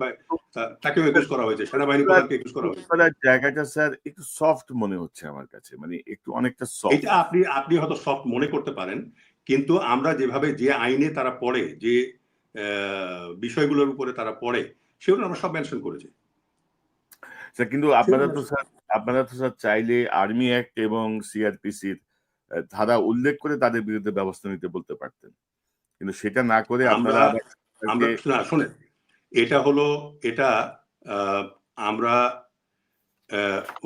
তাকেও একুশ করা হয়েছে। সেনাবাহিনী উত্তরার প্রধানকে একুশ করা হয়েছে। উত্তরার জায়গাটা স্যার একটু সফট মনে হচ্ছে আমার কাছে। মানে একটু অনেকটা এটা সফট। আপনি হয়তো সফট মনে করতে পারেন। কিন্তু আমরা যেভাবে যে আইনে তারা পড়ে, যে বিষয়গুলোর উপরে তারা পড়ে, সেগুলো আমরা সব মেনশন করেছি। স্যার কিন্তু আপনারা তো স্যার চাইলে আর্মি অ্যাক্ট এবং সিআরপিসির ধারা উল্লেখ করে তাদের বিরুদ্ধে ব্যবস্থা নিতে বলতে পারতেন। কিন্তু সেটা না করে আমরা আপনারা আবার আমরা তাদেরকে। না, শোনেন, এটা হলো, এটা আ আমরা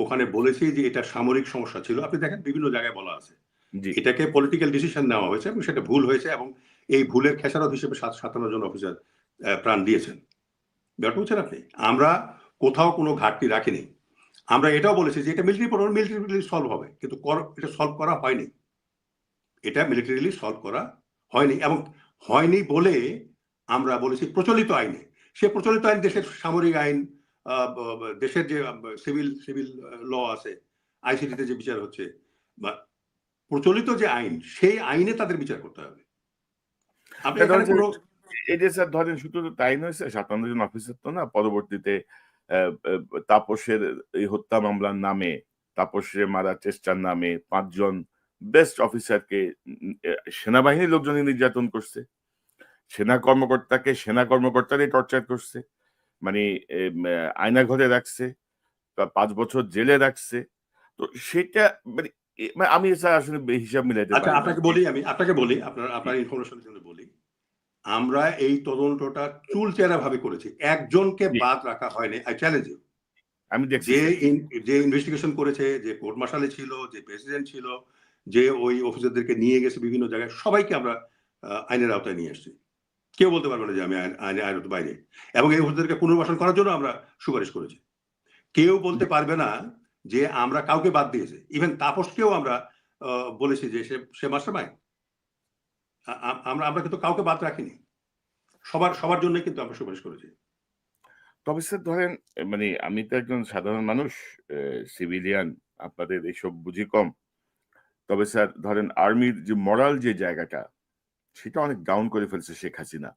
ওখানে বলেছি যে এটা সামরিক সমস্যা ছিল। আপনি দেখেন বিভিন্ন জায়গায় বলা আছে। জি। এটাকে পলিটিক্যাল ডিসিশন নেওয়া হয়েছে এবং সেটা ভুল হয়েছে, এবং এই ভুলের খেসারত হিসেবে ৫৭ জন অফিসার প্রাণ দিয়েছেন। ব্যাপারটা বুঝছেন আপনি? আমরা কোথাও কোনো ঘাটতি রাখিনি। আমরা এটাও বলেছি যে এটা মিলিটারিলি সলভ হবে। কিন্তু এটা সলভ করা হয়নি। এটা মিলিটারিলি সলভ করা হয়নি, এবং হয়নি বলে আমরা বলেছি প্রচলিত আইনে। সে প্রচলিত আইন দেশের সামরিক আইন, আ ব ব দেশের যে সিভিল ল আছে, আইসিটিতে যে বিচার হচ্ছে, বা প্রচলিত যে আইন, সেই আইনে তাদের বিচার করতে হবে। আপনি না এখানে ধরেন যে কোনো এই যে স্যার ধরেন শুধু তো তাই নয় স্যার, ৫৭ জন অফিসার তো না, পরবর্তীতে অ্যা অ্যা তাপসের এই হত্যা মামলার নামে, তাপসের মারার চেষ্টার নামে ৫ জন বেস্ট অফিসারকে সেনাবাহিনীর লোকজনই নির্যাতন করছে। সেনা কর্মকর্তারাই টর্চার করছে। মানে আয়নাঘরে রাখছে, ৫ বছর জেলে রাখছে। তো সেটা মানে মানে আমি স্যার আসলে হিসাব মিলাইতে আচ্ছা, পারি না আপনাকে যে। বলি, আপনাকে বলি, জি, আপনার ইনফরমেশনের জন্য বলি। আমরা এই তদন্তটা চুলচেরা ভাবে করেছি। একজনকে জি, বাদ রাখা হয়নি। I challenge you। আমি দেখছি যে স্যার। যে ইনভেস্টিগেশন করেছে, যে কোর্ট মার্শালে ছিল, যে প্রেসিডেন্ট ছিল, যে ওই অফিসারদেরকে নিয়ে গেছে বিভিন্ন জায়গায়, সবাইকে আমরা আইনের আওতায় নিয়ে আসছি। কেউ বলতে পারবে না যে আমি আইনের আওতার বাইরে। এবং এই অফিসারদেরকে পুনর্বাসন করার জন্য আমরা সুপারিশ করেছি। কেউ বলতে পারবে না যে আমরা কাউকে বাদ দিয়েছি। ইভেন তাপসকেও আমরা বলেছি যে সে মাস্টারমাইন্ড। আমরা কিন্তু কাউকে বাদ রাখিনি। সবার জন্যই কিন্তু আমরা সুপারিশ করেছি। তবে স্যার ধরেন মানে আমি তো একজন সাধারণ মানুষ, সিভিলিয়ান, আপনাদের এসব বুঝি কম। তবে স্যার ধরেন আর্মির যে মোরাল যে জায়গাটা, সেটা অনেক ডাউন করে ফেলছে শেখ হাসিনা।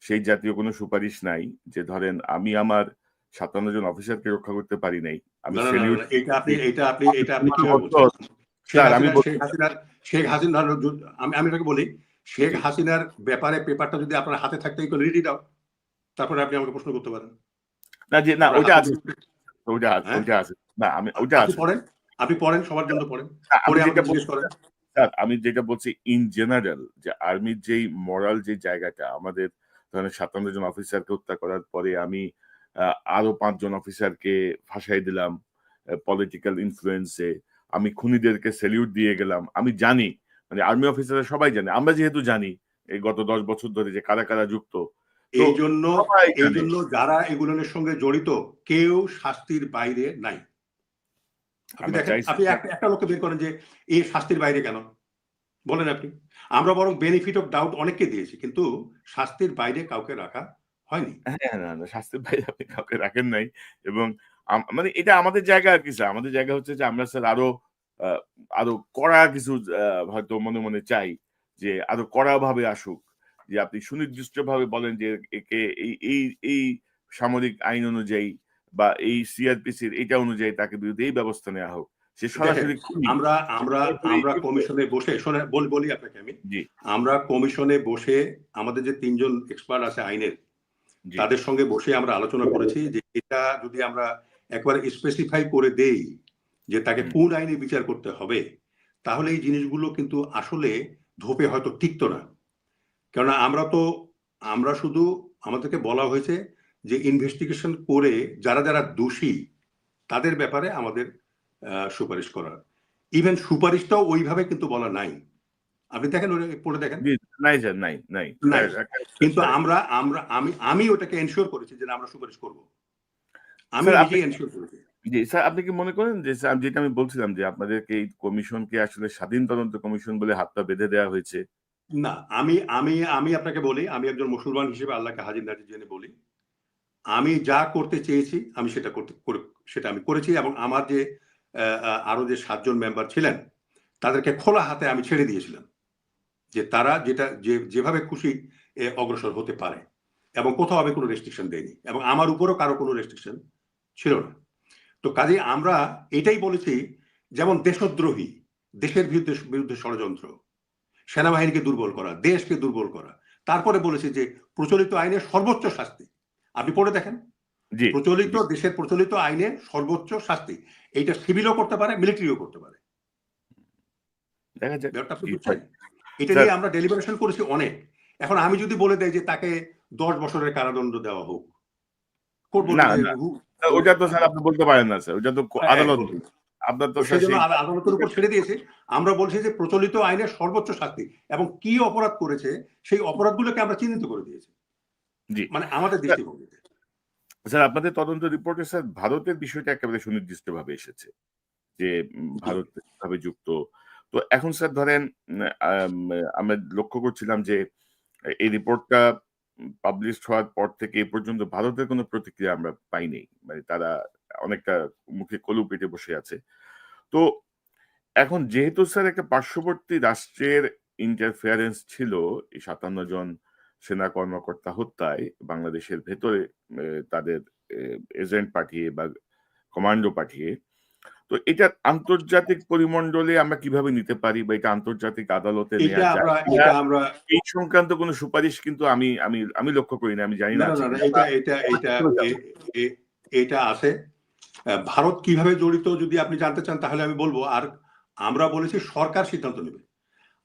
সেই জাতীয় কোনো সুপারিশ নাই যে ধরেন আমি আমার ৫৭ জন অফিসারকে রক্ষা করতে পারি নাই। আমি না, না, না, সেলিউট না, এটা আপনি দিয়েছি। এটা আপনি আমি এটা আপনি ১৫ কিভাবে বলছেন? বছর স্যার আমি বলছি শেখ হাসিনার আমি আমি আপনাকে বলি, শেখ জি। হাসিনার ব্যাপারে পেপারটা যদি আপনার হাতে থাকতো, you can read it out. তারপরে আপনি আমাকে প্রশ্ন করতে পারেন। না আপনার ওইটা হাতে আছে, যদি হ্যাঁ? ওইটা আছে। না আমি ওইটা আপনি আছে। পড়েন, সবার জন্য পড়েন। না, আমি পড়ে যেটা আমাকে জিজ্ঞেস বলছি করেন। স্যার আমি যেটা বলছি ইন জেনারেল যে আর্মির যেই মোরাল যে জায়গাটা আমাদের ধরেন ৫৭ জন অফিসারকে হত্যা করার পরে আমি আরো ৫ জন অফিসারকে ফাঁসাই দিলাম পলিটিক্যাল ইনফ্লুয়েন্সে। আমি খুনিদেরকে সেলিউট দিয়ে গেলাম। আমি জানি মানে আর্মি অফিসাররা সবাই জানে। আমরা যেহেতু জানি এই গত ১০ বছর ধরে যে কারা যুক্ত। তো এইজন্য সবাই জানে। এইজন্য যারা এগুলোর সঙ্গে জড়িত কেউ শাস্তির বাইরে নাই। আপনি আমরা দেখেন, চাইছি আপনি একটা লোককে বের করেন যে এ শাস্তির বাইরে কেন? বলেন আপনি। আমরা বরং বেনিফিট অফ ডাউট অনেককে দিয়েছি। কিন্তু শাস্তির বাইরে কাউকে রাখা হয়নি। হ্যাঁ, না শাস্তির বাইরে আপনি কাউকে রাখেন নাই এবং মানে এটা আমাদের জায়গা আরকি স্যার। আমাদের জায়গা হচ্ছে যে আমরা স্যার আ আরো কড়া কিছু হয়তো মনে চাই যে আরো কড়াভাবে আসুক। যে আপনি সুনির্দিষ্টভাবে বলেন যে একে এই সামরিক আইন অনুযায়ী বা এই সিআরপিসির এইটা অনুযায়ী তাকে বিরুদ্ধে এই ব্যবস্থা নেওয়া হোক। সে দেখেন, সরাসরি খুনি। আমরা আমরা সরাসরি আমরা কমিশনে বসে শোনেন, বলি আপনাকে আমি। জি, আমরা কমিশনে বসে আমাদের যে ৩ জন এক্সপার্ট আছে আইনের, জি, তাদের সঙ্গে বসে আমরা আলোচনা করেছি যে এটা যদি আমরা একবারে স্পেসিফাই করে দেই যে তাকে হুম, কোন আইনে বিচার করতে হবে, তাহলে এই জিনিসগুলো কিন্তু আসলে ধোপে হয়তো টিকতো না। কেননা আমরা শুধু আমাদেরকে বলা হয়েছে যে ইনভেস্টিগেশন করে যারা দোষী তাদের ব্যাপারে আমাদের সুপারিশ করার। ইভেন সুপারিশটাও ওইভাবে কিন্তু বলা নাই। আপনি দেখেন, ওটা পড়ে দেখেন। জি, নাই স্যার নাই। নাই। কিন্তু স্যার আমরা আমরা আমি আমি ওটাকে এনশিওর করেছি যে না, আমরা সুপারিশ করব। আমি স্যার আপনি নিজেই এনশিওর করেছি। জি, স্যার আপনি কি মনে করেন যে স্যার যেটা আমি বলছিলাম যে আপনাদেরকে এই কমিশনকে আসলে স্বাধীন তদন্ত কমিশন বলে হাত পা বেঁধে দেওয়া হয়েছে? না, আমি আমি আমি আপনাকে বলি, আমি একজন মুসলমান হিসেবে আল্লাহকে হাজির নাজির জেনে বলি, আমি যা করতে চেয়েছি আমি সেটা আমি করেছি এবং আমার যে আরো যে ৭ জন মেম্বার ছিলেন তাদেরকে খোলা হাতে আমি ছেড়ে দিয়েছিলাম। যে তারা যেভাবে খুশি অগ্রসর হতে পারে এবং কোথাও আমি কোনো রেস্ট্রিকশন দেইনি এবং আমার উপরও কারো কোনো রেস্ট্রিকশন ছিল না। তো কাজেই আমরা এটাই বলেছি, যেমন দেশদ্রোহী, দেশের বিরুদ্ধে ষড়যন্ত্র, সেনাবাহিনীকে দুর্বল করা, দেশকে দুর্বল করা। তারপরে বলেছি যে প্রচলিত আইনের সর্বোচ্চ শাস্তি। আপনি পড়ে দেখেন। জি, জি, দেশের প্রচলিত আইনে সর্বোচ্চ শাস্তি। এইটা সিভিলও করতে পারে, মিলিটারিও করতে পারে। দেখা যাক ব্যাপারটা আপনি কি বুঝছেন? হয়। এটা স্যার নিয়ে আমরা ডেলিবারেশন করেছি অনেক। এখন আমি যদি বলে দেই যে তাকে ১০ বছরের কারাদণ্ড দেওয়া হোক, কোর্ট বলবে যে না, ওইটা তো স্যার আপনি বলতে পারেন না স্যার। ওইটা তো আদালত বলবে। বলবে। আপনার তো তো স্যার সেজন্য সেই আদালতের উপর ছেড়ে দিয়েছে। আমরা বলছি যে প্রচলিত আইনের সর্বোচ্চ শাস্তি এবং কি অপরাধ করেছে সেই অপরাধগুলোকে আমরা চিহ্নিত করে দিয়েছি। জি। মানে আমাদের স্যার দৃষ্টিভঙ্গিতে। স্যার আপনাদের তদন্ত রিপোর্টে স্যার ভারতের বিষয়টা একেবারে সুনির্দিষ্টভাবে এসেছে। যে জি। ভারত কিভাবে যুক্ত। তো এখন স্যার ধরেন আম আমরা লক্ষ্য করছিলাম যে এই রিপোর্টটা পাবলিশড হওয়ার পর থেকে এ পর্যন্ত ভারতের কোনো প্রতিক্রিয়া আমরা পাইনি। মানে তারা অনেকটা মুখে কলু পেটে বসে আছে। তো এখন যেহেতু স্যার একটা পার্শ্ববর্তী রাষ্ট্রের ইন্টারফেয়ারেন্স ছিল এই ৫৭ জন সেনা কর্মকর্তা হত্যায় বাংলাদেশের ভেতরে তাদের এ এজেন্ট পাঠিয়ে বা কমান্ডো পাঠিয়ে। তো এটা আন্তর্জাতিক পরিমণ্ডলে আমরা কিভাবে নিতে পারি বা এটা আন্তর্জাতিক আদালতে নেয়া যায় কিনা? এটা আমরা এই সংক্রান্ত কোন সুপারিশ কিন্তু আমি লক্ষ্য করি না। আমি জানি না না, না, আছে না, না, কিনা বা এটা এটা আমরা এটা কিভাবে এ যাব? এ এটা আছে। ভারত কিভাবে জড়িত যদি আপনি জানতে চান তাহলে আমি বলব। আর আমরা বলেছি সরকার সিদ্ধান্ত নেবে।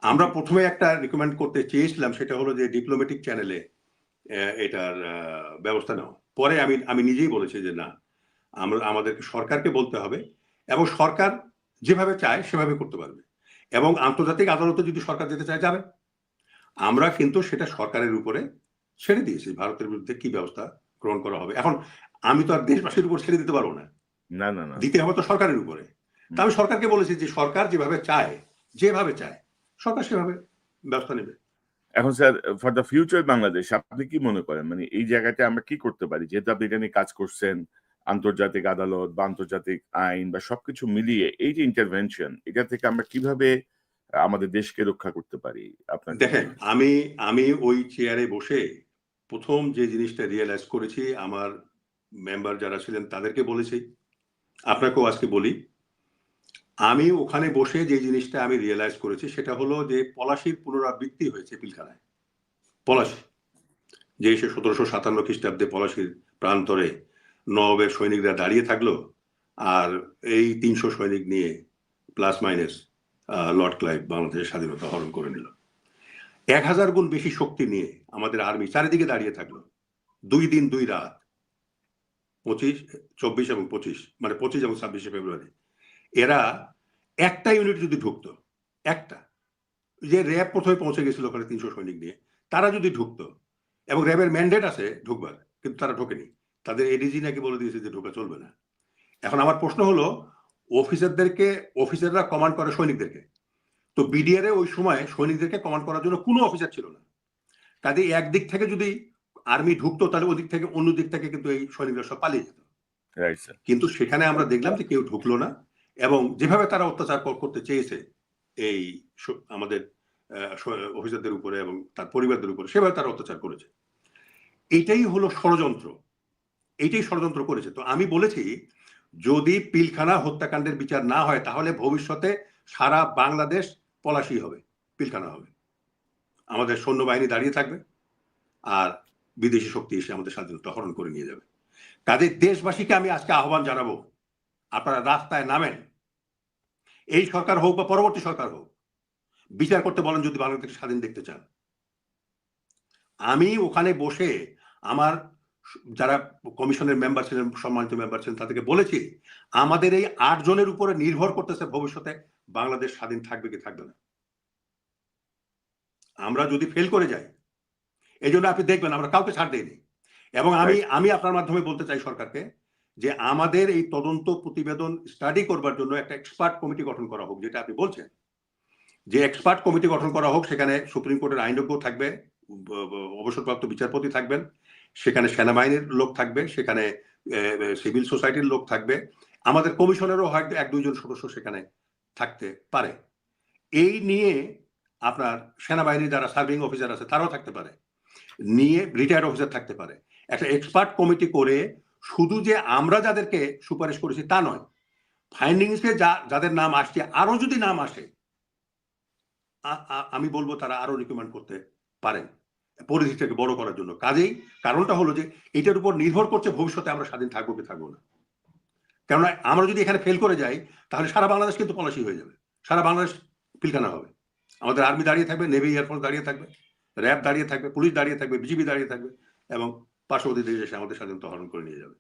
আমরা জি, ১ম এ একটা রিকমেন্ড করতে চেয়েছিলাম, সেটা হলো যে ডিপ্লোম্যাটিক চ্যানেলে এটার ব্যবস্থা নেওয়া। পরে আমি আমি নিজেই বলেছি যে না, আমাদেরকে সরকারকে বলতে হবে এবং সরকার যেভাবে চায় সেভাবে করতে পারবে। এবং আন্তর্জাতিক আদালতে যদি সরকার যেতে চায় যাবে। আমরা কিন্তু সেটা সরকারের উপরে ছেড়ে দিয়েছি। ভারতের বিরুদ্ধে কি ব্যবস্থা গ্রহণ করা হবে। এখন আমি তো আর দেশবাসীর উপর ছেড়ে দিতে পারব না। না। দিতে হবে তো সরকারের উপরে। তা হুম। আমি সরকারকে বলেছি যে সরকার যেভাবে চায় সরকার সেভাবে ব্যবস্থা নেবে। এখন sir for the future Bangladesh আপনি কি মনে করেন? মানে এই জায়গাটায় আমরা কি করতে পারি? যেহেতু আপনি এটা নিয়ে কাজ করছেন, আন্তর্জাতিক আদালত বা আন্তর্জাতিক আইন বা সবকিছু মিলিয়ে এই যে ইন্টারভেনশন এটা থেকে আমরা কিভাবে আমাদের দেশকে রক্ষা করতে পারি? আপনার কি দেখেন, মনে হয়? আমি আমি ওই চেয়ারে বসে প্রথম যে জিনিসটা রিয়েলাইজ করেছি, আমার মেম্বার যারা ছিলেন তাদেরকে বলেছি, আপনাকেও আজকে বলি, আমি ওখানে বসে যে জিনিসটা আমি রিয়েলাইজ করেছি সেটা হলো যে পলাশির পুনরাবৃত্তি হয়েছে পিলখানায়। পলাশি যে সে 1757 খ্রিস্টাব্দে পলাশির প্রান্তরে নবাবের সৈনিকরা দাঁড়িয়ে থাকলো, আর এই 300 সৈনিক নিয়ে প্লাস মাইনাস লর্ড ক্লাইভ বাংলাদেশের স্বাধীনতা হরণ করে নিল। 1000 গুণ বেশি শক্তি নিয়ে আমাদের আর্মি চারিদিকে দাঁড়িয়ে থাকলো, 2 দিন 2 রাত, 25, 24 এবং 25, মানে 25 এবং 26শে ফেব্রুয়ারি। এরা একটা ইউনিট যদি ঢুকতো, একটা, যে র্যাব প্রথমে পৌঁছে গেছিল ওখানে 300 সৈনিক নিয়ে, তারা যদি ঢুকতো, এবং র্যাবের ম্যান্ডেট আছে ঢুকবার, কিন্তু তারা ঢোকেনি, তাদের এডিজি নাকি বলে দিয়েছে যে ঢোকা চলবে না। এখন আমার প্রশ্ন হলো, অফিসাররা কমান্ড করে সৈনিকদেরকে, তো বিডিআর ওই সময় সৈনিকদেরকে কমান্ড করার জন্য কোনো অফিসার ছিল না। কাজে একদিক থেকে যদি আর্মি ঢুকতো, তাহলে ওদিক থেকে অন্য দিক থেকে কিন্তু এই সৈনিকরা সব পালিয়ে যেত। কিন্তু সেখানে আমরা দেখলাম যে কেউ ঢুকলো না, এবং যেভাবে তারা অত্যাচার করতে চেয়েছে এই আমাদের অফিসারদের উপরে এবং তার পরিবারদের উপরে, সেভাবে তারা অত্যাচার করেছে। এইটাই হলো ষড়যন্ত্র, এইটাই ষড়যন্ত্র করেছে। তো আমি বলেছি, যদি পিলখানা হত্যাকাণ্ডের বিচার না হয়, তাহলে ভবিষ্যতে সারা বাংলাদেশ পলাশি হবে, পিলখানা হবে। আমাদের সৈন্যবাহিনী দাঁড়িয়ে থাকবে, আর বিদেশি শক্তি এসে আমাদের স্বাধীনতা হরণ করে নিয়ে যাবে। কাজে দেশবাসীকে আমি আজকে আহ্বান জানাবো, আপনারা রাস্তায় নামেন, এই সরকার হোক বা পরবর্তী সরকার হোক, বিচার করতে বলেন যদি বাংলাদেশ স্বাধীন দেখতে চান। আমি ওখানে বসে আমার যারা কমিশনের মেম্বার ছিলেন, সম্মানিত মেম্বার ছিলেন, তাদেরকে বলেছি, আমাদের এই 8 জনের উপরে নির্ভর করতেছে ভবিষ্যতে বাংলাদেশ স্বাধীন থাকবে কি থাকবে না। আমরা যদি ফেল করে যাই, এই জন্য আপনি দেখবেন আমরা কাউকে ছাড় দেইনি। এবং আমি আপনার মাধ্যমে বলতে চাই সরকারকে, যে আমাদের এই তদন্ত প্রতিবেদন স্টাডি করবার জন্য একটা এক্সপার্ট কমিটি গঠন করা হোক, যেটা আপনি বলছেন, যে এক্সপার্ট কমিটি গঠন করা হোক, সেখানে সুপ্রিম কোর্টের আইনজ্ঞ থাকবে, অবসরপ্রাপ্ত বিচারপতি থাকবেন, সেখানে সেনাবাহিনীর লোক থাকবে, সেখানে সিভিল সোসাইটির লোক থাকবে, আমাদের কমিশনেরও হয়তো 1-2 জন সদস্য সেখানে থাকতে পারে। এই নিয়ে আপনার সেনাবাহিনীর যারা সার্ভিং অফিসার আছে তারাও থাকতে পারে, নিয়ে রিটায়ার্ড অফিসার থাকতে পারে। একটা এক্সপার্ট কমিটি করে, শুধু যে আমরা যাদেরকে সুপারিশ করেছি তা নয়, ফাইন্ডিংসে যাদের নাম আসছে, আরো যদি নাম আসে, আমি বলবো তারা আরো রিকমেন্ড করতে পারেন পরিধিটাকে বড় করার জন্য। কাজেই কারণটা হলো যে এটার উপর নির্ভর করছে ভবিষ্যতে আমরা স্বাধীন থাকবো কি থাকবো না। কেননা আমরা যদি এখানে ফেল করে যাই, তাহলে সারা বাংলাদেশ কিন্তু পলাশি হয়ে যাবে, সারা বাংলাদেশ পিলখানা হবে। আমাদের আর্মি দাঁড়িয়ে থাকবে, নেভি এয়ারফোর্স দাঁড়িয়ে থাকবে, র্যাব দাঁড়িয়ে থাকবে, পুলিশ দাঁড়িয়ে থাকবে, বিজিবি দাঁড়িয়ে থাকবে, এবং পার্শ্ববর্তী দেশ এসে আমাদের স্বাধীনতা হরণ করে নিয়ে যাবে।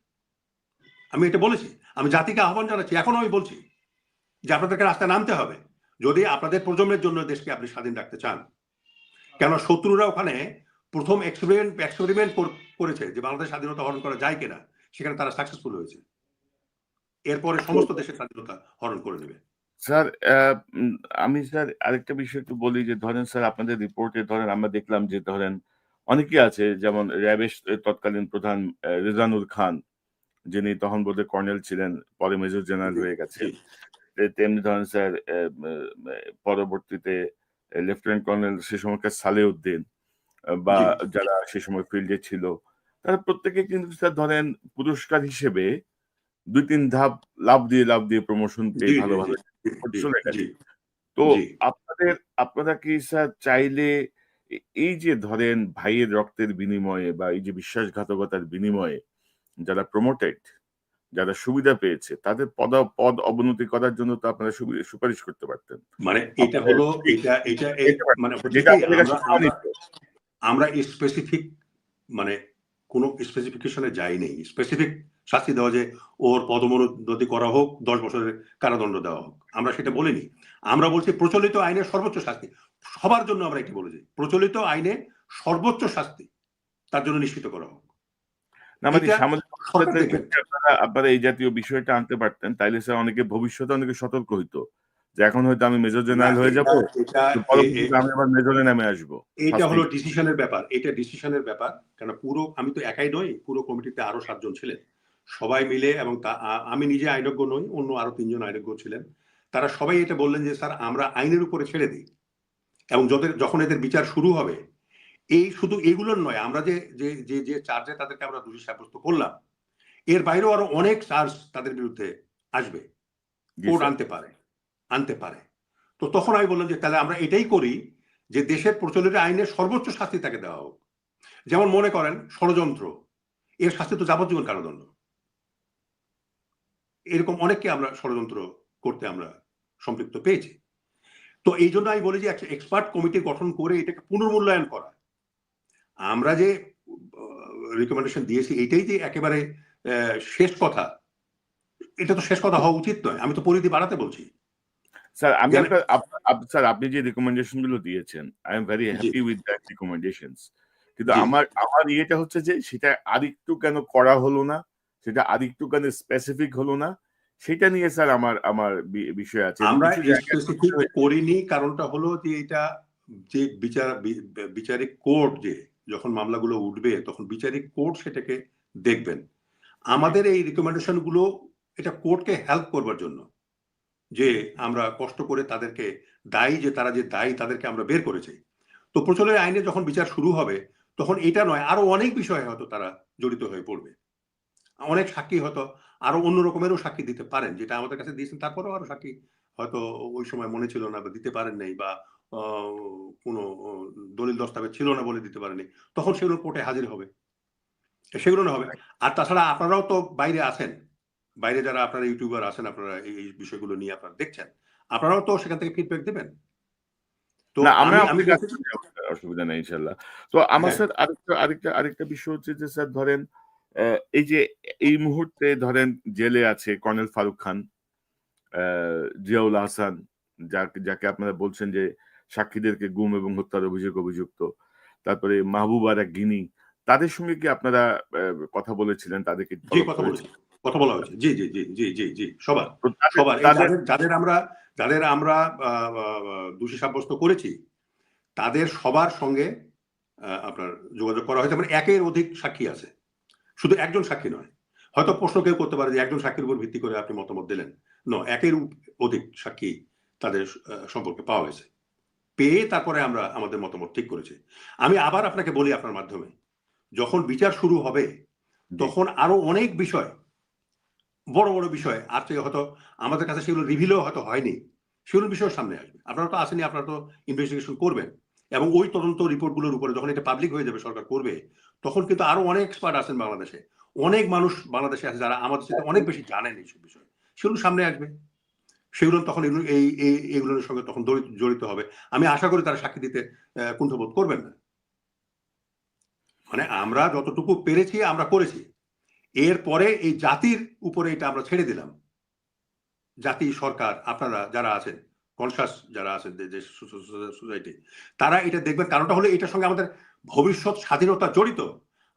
আমি এটা বলেছি, আমি জাতিকে আহ্বান জানাচ্ছি, এখনো আমি বলছি যে আপনাদেরকে রাস্তায় নামতে হবে যদি আপনাদের প্রজন্মের জন্য দেশকে আপনি স্বাধীন রাখতে চান। কেন শত্রুরা ওখানে প্রথম এক্সপেরিমেন্ট করেছে যে বাংলাদেশ স্বাধীনতা হরণ করা যায় কিনা, সেখানে তারা সাকসেসফুল হয়েছে, এরপরে সমস্ত দেশের স্বাধীনতা হরণ করে নেবে। স্যার, আমি স্যার আরেকটা বিষয় একটু বলি, যে ধরেন স্যার আপনাদের রিপোর্টে ধরেন আমরা দেখলাম যে ধরেন অনেকে আছে, যেমন র্যাবের তৎকালীন প্রধান রেজানুর খান, যিনি তখন বোধহয় কর্নেল ছিলেন, পরে মেজর জেনারেল হয়ে গেছেন। তেমনি ধরেন স্যার পরবর্তীতে লেফটেন্যান্ট কর্নেল সে সময়কার সালেউদ্দিন, বা যারা সে সময় ফিল্ডে ছিল, তারা প্রত্যেকে কিন্তু স্যার ধরেন পুরস্কার হিসেবে 2-3 ধাপ লাফ দিয়ে প্রমোশন পেয়ে ভালো চলে গেছে। তো আপনারা কি স্যার চাইলে এই যে ধরেন ভাইয়ের রক্তের বিনিময়ে বা এই যে বিশ্বাসঘাতকতার বিনিময়ে যারা প্রমোটেড, যারা সুবিধা পেয়েছে, তাদের পদ অবনতি করার জন্য তো আপনারা সুপারিশ করতে পারতেন। মানে এটা হলো মানে আমরা স্পেসিফিক মানে কোন স্পেসিফিকেশনে যাই নেই, স্পেসিফিক শাস্তি দেওয়া যে ওর পদোন্নতি করা হোক, 10 বছরের কারাদণ্ড দেওয়া হোক, আমরা সেটা বলিনি। আমরা বলছি প্রচলিত আইনের সর্বোচ্চ শাস্তি সবার জন্য, আমরা এটি বলেছি প্রচলিত আইনে সর্বোচ্চ শাস্তি তার জন্য নিশ্চিত করা হোক। আপনারা এই জাতীয় বিষয়টা আনতে পারতেন, তাইলে স্যার অনেকে ভবিষ্যতে অনেকে সতর্ক হইতো যে এখন হয়তো আমি মেজর জেনারেল হয়ে যাবো, আমি আবার মেজরে নামে আসবো। এটা হলো ডিসিশনের ব্যাপার, এটা ডিসিশনের ব্যাপার। কারণ পুরো আমি তো একাই নই, পুরো কমিটিতে আরো 7 জন ছিলেন, সবাই মিলে, এবং আমি নিজে আইনজ্ঞ নই, অন্য আরো 3 জন আইনজ্ঞ ছিলেন, তারা সবাই এটা বললেন যে স্যার আমরা আইনের উপরে ছেড়ে দিই, এবং যখন এদের বিচার শুরু হবে এই শুধু এগুলোর নয়, আমরা যে যে যে যে চার্জে তাদেরকে আমরা দোষী সাব্যস্ত করলাম, এর বাইরেও আরো অনেক চার্জ তাদের বিরুদ্ধে আসবে, জি কোর্ট স্যার। আনতে পারে। তো তখন আমি বললাম যে তাহলে আমরা এটাই করি যে দেশের প্রচলিত আইনের সর্বোচ্চ শাস্তি তাকে দেওয়া হোক। যেমন মনে করেন ষড়যন্ত্র, এর শাস্তি তো যাবজ্জীবন কারাদণ্ড। এরকম অনেককে আমরা ষড়যন্ত্র করতে আমরা সম্পৃক্ত পেয়েছি। তো এই জন্য আমি বলি যে একটা এক্সপার্ট কমিটি গঠন করে এটাকে পুনর্মূল্যায়ন করা। আমরা যে রিকমেন্ডেশন দিয়েছি এটাই যে একেবারে শেষ কথা, এটা তো শেষ কথা হওয়া উচিত নয়। আমি তো পরিধি বাড়াতে বলছি। স্যার আমি যেন একটা স্যার আপনি যে রিকমেন্ডেশন গুলো দিয়েছেন, I am very G, happy with that recommendations. কিন্তু জি। আমার আমার ইয়েটা হচ্ছে যে সেটা আরেকটু কেন করা হলো না, সেটা আরেকটু কেন স্পেসিফিক হলো না, সেটা নিয়ে স্যার আমার আমার বিষয় আছে এবং আমরা কিছু জায়গায় স্পেসিফিক করিনি, কারণটা হলো যে এটা যে বিচারিক কোর্ট যে যখন মামলাগুলো উঠবে তখন বিচারিক কোর্ট সেটাকে দেখবেন। জি আমাদের এই রিকমেন্ডেশন গুলো এটা কোর্টকে হেল্প করবার জন্য, যে আমরা কষ্ট করে তাদেরকে তারা যে দায়ী তাদেরকে আমরা বের করেছি। তো প্রচলিত আইনে যখন বিচার শুরু হবে তখন এটা নয় আরো অনেক বিষয়ে হয়তো তারা জড়িত হয়ে পড়বে। অনেক সাক্ষী হয়তো আরো অন্য রকমেরও সাক্ষী দিতে পারেন, যেটা আমাদের কাছে দিয়েছেন তারপরেও আরো সাক্ষী হয়তো ওই সময় মনে ছিল না বা দিতে পারেন নাই, বা কোনো দলিল দস্তাবেজ ছিল না বলে দিতে পারেনি। তখন সেগুলো কোর্টে হাজির হবে, সেগুলো না হবে। আর তাছাড়া আপনারাও তো বাইরে আছেন, বাইরে যারা আপনারা ইউটিউবার আছেন, আপনারা এই বিষয়গুলো নিয়ে আপনারা দেখছেন, আপনারাও তো সেখান থেকে ফিডব্যাক দেবেন। তো না, আমরা আমি আমাদের কাজ বলতে করে যাবো স্যার, অসুবিধা নেই ইনশাআল্লাহ। তো আমার হ্যাঁ, স্যার আরেকটা বিষয় হচ্ছে যে স্যার ধরেন এই যে এই মুহূর্তে ধরেন জেলে আছে কর্নেল ফারুক খান, আ জিয়াউল হাসান, যাকে আপনারা বলছেন যে সাক্ষীদেরকে গুম এবং হত্যার অভিযুক্ত। তারপরে মাহবুব আরা গিনি। তাদের সঙ্গে কি আপনারা কথা বলেছিলেন? তাদেরকে জি, তলব কথা বলেছি। করেছিলেন? কথা বলা হয়েছে। জি, জি, জি, জি, জি, জি। সবার, তো তাদের সবার। এই তাদের যাদের আমরা আ আ দোষী সাব্যস্ত করেছি, তাদের সবার সঙ্গে আপনার যোগাযোগ করা হয়েছে। মানে একের অধিক সাক্ষী আছে। শুধু একজন সাক্ষী নয়। হয়তো প্রশ্ন কেউ করতে পারে যে একজন সাক্ষীর উপর ভিত্তি করে আপনি মতামত দিলেন। একের অধিক সাক্ষী তাদের সম্পর্কে পাওয়া গেছে। পেয়ে তারপরে আমরা আমাদের মতামত ঠিক করেছি। আমি আবার আপনাকে বলি আপনার মাধ্যমে, যখন বিচার শুরু হবে, জি। তখন আরো অনেক বিষয়, বড়, বড় বিষয় আর থেকে হয়তো আমাদের কাছে সেগুলো রিভিলও হয়তো হয়নি। সেগুলোর বিষয় সামনে আসবে। আপনারা তো আসেননি, আপনারা তো ইনভেস্টিগেশন করবেন। এবং ওই তদন্ত রিপোর্ট গুলোর উপরে যখন এটা পাবলিক হয়ে যাবে, সরকার করবে, তখন কিন্তু আরো অনেক এক্সপার্ট আছেন বাংলাদেশে। অনেক মানুষ বাংলাদেশে আছে যারা আমাদের চাইতে অনেক বেশি জানেন এইসব বিষয়ে। সেগুলো সামনে আসবে। সেগুলো তখন এগুলোর সঙ্গে তখন জড়িত হবে। আমি আশা করি তারা সাক্ষী দিতে কুণ্ঠবোধ করবেন না। মানে আমরা যতটুকু পেরেছি আমরা করেছি। এরপরে এই জাতির উপরে এটা আমরা ছেড়ে দিলাম। জাতি, সরকার, আপনারা যারা আছেন, কনসাস যারা আছেন যে সোসাইটি, তারা এটা দেখবেন। কারণটা হলো এটার সঙ্গে আমাদের ভবিষ্যৎ স্বাধীনতা জড়িত।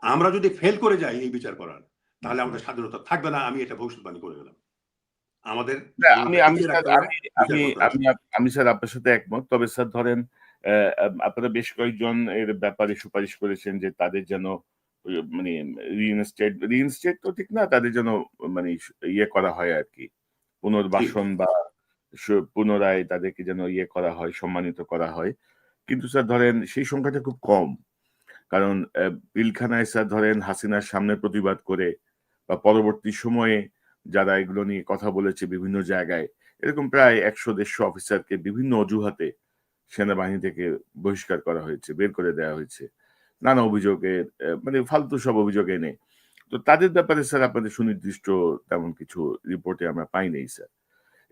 আমরা যদি ফেল করে যাই এই বিচার করার, তাহলে হুম। আমাদের স্বাধীনতা থাকবে না। আমি এটা ভবিষ্যৎবাণী করে গেলাম। আমাদের না, আমি স্বাধীনতা আমি টিকিয়ে স্যার রাখতে হলে আমি বিচার আমি করতে হবে। আমি আমি স্যার আপনার সাথে একমত। তবে স্যার ধরেন আপনারা বেশ কয়েকজন এর ব্যাপারে সুপারিশ করেছেন যে তাদের যেন মানে রিইনস্টেট তো ঠিক না, তাদের যেন মানে ইয়ে করা হয় আরকি। জি, পুনর্বাসন বা পুনরায় তাদেরকে যেন ইয়ে করা হয়, সম্মানিত করা হয়। কিন্তু স্যার ধরেন সেই সংখ্যাটা খুব কম। কারণ পিলখানায় স্যার ধরেন হাসিনার সামনে প্রতিবাদ করে বা পরবর্তী সময়ে যারা এগুলো নিয়ে কথা বলেছে বিভিন্ন জায়গায়, এরকম প্রায় ১০০-১৫০ অফিসারকে বিভিন্ন অজুহাতে সেনাবাহিনী থেকে বহিষ্কার করা হয়েছে, বের করে দেয়া হয়েছে। নানা অভিযোগে মানে ফালতু সব অভিযোগ এনে। তো তাদের ব্যাপারে স্যার আপনাদের সুনির্দিষ্ট তেমন কিছু রিপোর্টে আমরা পাই নাই স্যার।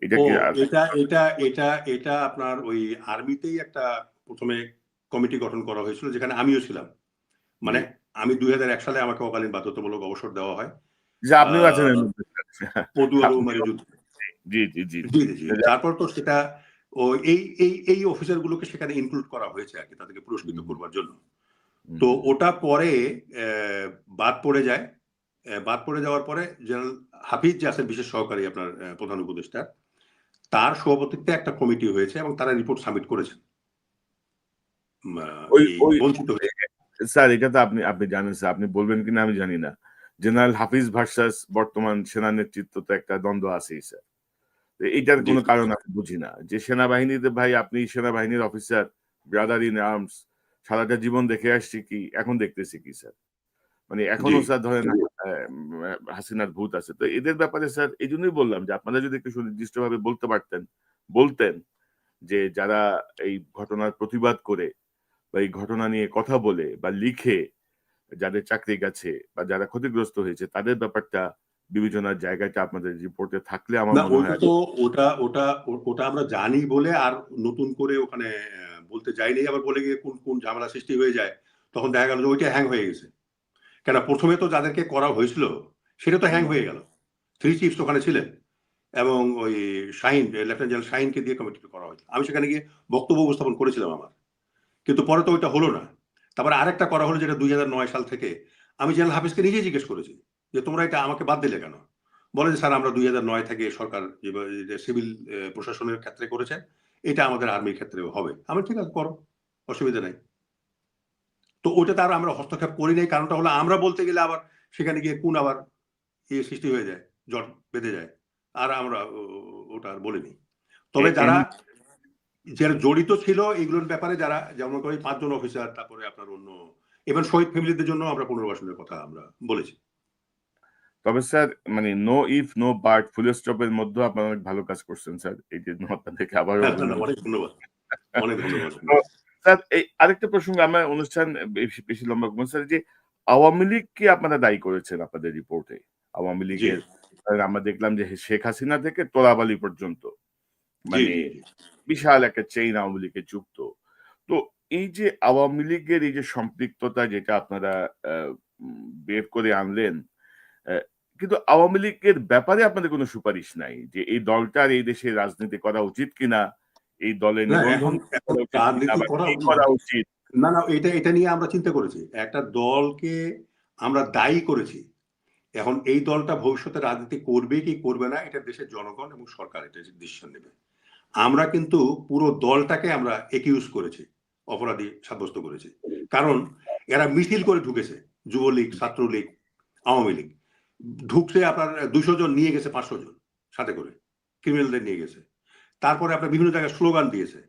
এটা ও কি এটা এটা এটা এটা আপনার ওই আর্মিতেই একটা ১ম এ কমিটি গঠন করা হয়েছিল, যেখানে আমিও ছিলাম। জি। মানে আমি ২০০১ সালে আমাকে অকালীন বাধ্যতামূলক অবসর দেওয়া হয়। যে আ আপনিও আছেন এর মধ্যে স্যার। পদুয়া রৌমারী আপনিও যুদ্ধে। জি, জি, জি, জি। জি, জি, জি। তারপর তো সেটা ও এই অফিসার গুলোকে সেখানে ইনক্লুড করা হয়েছে আরকি তাদেরকে পুরস্কৃত হুম, করবার জন্য। হুম, তো হুম। ওটা পরে বাদ পড়ে যায়। বাদ পড়ে যাওয়ার পরে জেনারেল হাফিজ যে আছেন বিশেষ সহকারী আপনার প্রধান উপদেষ্টা, তার সভাপতিত্বে একটা কমিটি হয়েছে এবং তারা রিপোর্ট সাবমিট করেছেন। মা ওই এই ওই বঞ্চিত হয়ে। স্যার এটা তো আপনি আপনি জানেন স্যার। আপনি বলবেন কিনা আমি জানি না। জেনারেল হাফিজ ভার্সাস বর্তমান সেনা নেতৃত্ব তো একটা দ্বন্দ্ব আছেই স্যার। তো এইটার জি, কোন জি। কারণ আমি বুঝি না। যে সেনাবাহিনীতে ভাই আপনি সেনাবাহিনীর অফিসার, ব্রাদার ইন আর্মস, সারাটা জীবন দেখে আসছি কি, এখন দেখতেছি কি স্যার? মানে জি। এখনো স্যার ধরেন হাসিনার ভূত আছে। তো এদের ব্যাপারে স্যার এইজন্যই বললাম যে আপনারা যদি একটু সুনির্দিষ্টভাবে বলতে পারতেন, বলতেন যে যারা এই ঘটনার প্রতিবাদ করে বা এই ঘটনা নিয়ে কথা বলে বা লিখে যাদের চাকরি গেছে বা যারা ক্ষতিগ্রস্ত হয়েছে তাদের ব্যাপারটা বিবেচনার জায়গাটা আপনাদের রিপোর্টে থাকলে আমার না মনে হয় ওইটা তো ওটা ওটা ওটা আমরা জানি বলে আর নতুন করে ওখানে বলতে যাইনি, আবার বলে গিয়ে কোন ঝামেলা সৃষ্টি হয়ে যায়, তখন দেখা গেল যে ওইটা হ্যাং হয়ে গেছে। কেন প্রথমে তো যাদেরকে করা হয়েছিল সেটা তো হ্যাং হুম, হয়ে গেল। 3 চিফস ওখানে ছিলেন এবং ওই শাহিন, লেফটেন্যান্ট জেনারেল শাহিনকে দিয়ে কমিটি করা হয়েছিল। আমি সেখানে গিয়ে বক্তব্য উপস্থাপন করেছিলাম আমার। কিন্তু পরে তো ওইটা হলো না। তারপরে আরেকটা করা হলো যেটা 2009 সাল থেকে। আমি জেনারেল হাফিজকে নিজেই জিজ্ঞেস করেছি যে, "তোমরা এটা আমাকে বাদ দিলে কেন?" বলে যে, "স্যার আমরা 2009 থেকে সরকার যে সিভিল প্রশাসনের ক্ষেত্রে করেছে, এটা আমাদের আর্মির ক্ষেত্রেও হবে।" আমি ঠিক আছে করো, অসুবিধা নাই। তো ওটাতে আর আমরা হস্তক্ষেপ করি নাই। কারণটা হলো আমরা বলতে গেলে আবার সেখানে গিয়ে আবার সৃষ্টি হয়ে যায়, জট বেঁধে যায়। আর আমরা ওটা আর বলিনি। তবে যারা এমনি যারা জড়িত ছিল এগুলোর ব্যাপারে যারা যেমন করে ৫ জন অফিসার, তারপরে আপনার অন্য ইভেন শহীদ ফ্যামিলিদের জন্য আমরা পুনর্বাসনের কথা আমরা বলেছি। তবে স্যার মানে no if no but full স্টপের মধ্যেও আপনারা অনেক ভালো কাজ করছেন স্যার। এই জন্য আপনাদেরকে আবারও না, না, অভিনন্দন। অনেক ধন্যবাদ। অনেক ধন্যবাদ। তো স্যার এই আরেকটা প্রসঙ্গ আমরা অনুষ্ঠান বেশি লম্বা করব না। স্যার যে আওয়ামী লীগকে আপনারা দায়ী করেছেন আপনাদের রিপোর্টে। আওয়ামী জি, লীগের আমরা দেখলাম যে শেখ হাসিনা থেকে তোলাবালি পর্যন্ত জি, মানে জি, জি। বিশাল একটা চেইন আওয়ামী লীগে যুক্ত। তো এই যে আওয়ামী লীগের এই যে সম্পৃক্ততা যেটা আপনারা আ বের করে আনলেন, অ্যা কিন্তু আওয়ামী লীগের ব্যাপারে আপনাদের কোনো সুপারিশ নাই। যে এই দলটার এই দেশে রাজনীতি করা উচিত কিনা? এই দলের না নিবন্ধন এখন এখন করা উচিত কিনা রাজনীতি বা করা কি করা উচিত? না, না এটা নিয়ে আমরা চিন্তা করেছি। একটা দলকে আমরা দায়ী করেছি। এখন এই দলটা ভবিষ্যতে রাজনীতি করবে কি করবে না এটা দেশের জনগণ এবং সরকার এটা ডিসিশন নেবে। আমরা কিন্তু পুরো দলটাকে আমরা একিউজ করেছি, অপরাধী সাব্যস্ত করেছি। কারণ এরা মিছিল করে ঢুকেছে। যুবলীগ, ছাত্রলীগ, আওয়ামী লীগ। ঢুকছে আপনার ২০০ জন নিয়ে গেছে ৫০০ জন সাথে করে। ক্রিমিনালদের নিয়ে গেছে। তারপরে আপনার বিভিন্ন জায়গায় স্লোগান দিয়েছে।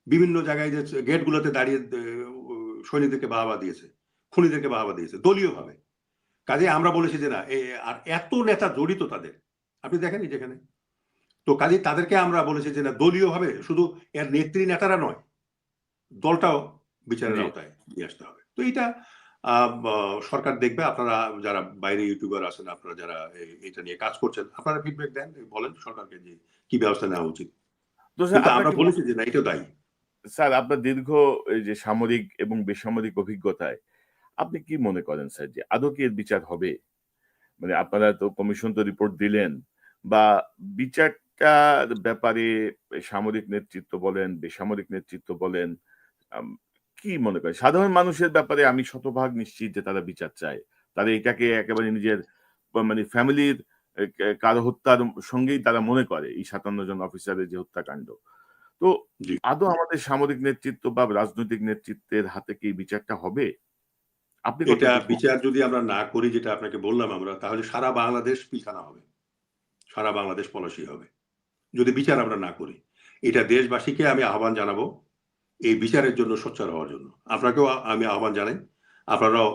বিভিন্ন জায়গায় যে গেটগুলোতে দাঁড়িয়ে সৈনিকদেরকে বাহবা দিয়েছে। খুনিদেরকে বাহবা দিয়েছে দলীয়ভাবে। কাজেই আমরা বলেছি যে না আর এত নেতা জড়িত তাদের। আপনি দেখেননি যেখানে। তো কাজেই তাদেরকে আমরা বলেছি যে না দলীয়ভাবে শুধু এর নেত্রী নেতারা নয়, দলটাও বিচারের জি। আওতায় নিয়ে আসতে হবে। তো এইটা সরকার দেখবে। আপনারা যারা বাইরে ইউটিউবার আছেন, আপনারা যারা এটা নিয়ে কাজ করছেন, আপনারা ফিডব্যাক দেন, বলেন সরকারকে যে কি ব্যবস্থা নেওয়া উচিত। তো স্যার কিন্তু আপনার আমরা কি বলেছি যে না এটাও দায়ী। স্যার আপনার দীর্ঘ এই যে সামরিক এবং বেসামরিক অভিজ্ঞতায় আপনি কি মনে করেন স্যার যে আদৌ কি এর বিচার হবে? মানে আপনারা তো কমিশন তো রিপোর্ট দিলেন বা বিচারটার ব্যাপারে সামরিক নেতৃত্ব বলেন, বেসামরিক নেতৃত্ব বলেন, আম কি মনে করেন? সাধারণ মানুষের ব্যাপারে আমি শতভাগ নিশ্চিত যে তারা বিচার চায়। তারা এটাকে একেবারে নিজের মানে ফ্যামিলির কারো হত্যার সঙ্গেই তারা মনে করে এই ৫৭ জন অফিসারের যে হত্যাকাণ্ড। তো জি। আদৌ আমাদের সামরিক নেতৃত্ব বা রাজনৈতিক নেতৃত্বের হাতে কি এই বিচারটা হবে? আপনি এটা কতটুকু বিচার যদি আমরা না করি, যেটা আপনাকে বললাম আমরা, তাহলে সারা বাংলাদেশ পিলখানা হবে। সারা বাংলাদেশ পলাশী হবে। যদি বিচার আমরা না করি। এটা দেশবাসীকে আমি আহ্বান জানাবো এই বিচারের জন্য সোচ্চার হওয়ার জন্য। আপনাকেও আমি আহ্বান জানাই। আপনারাও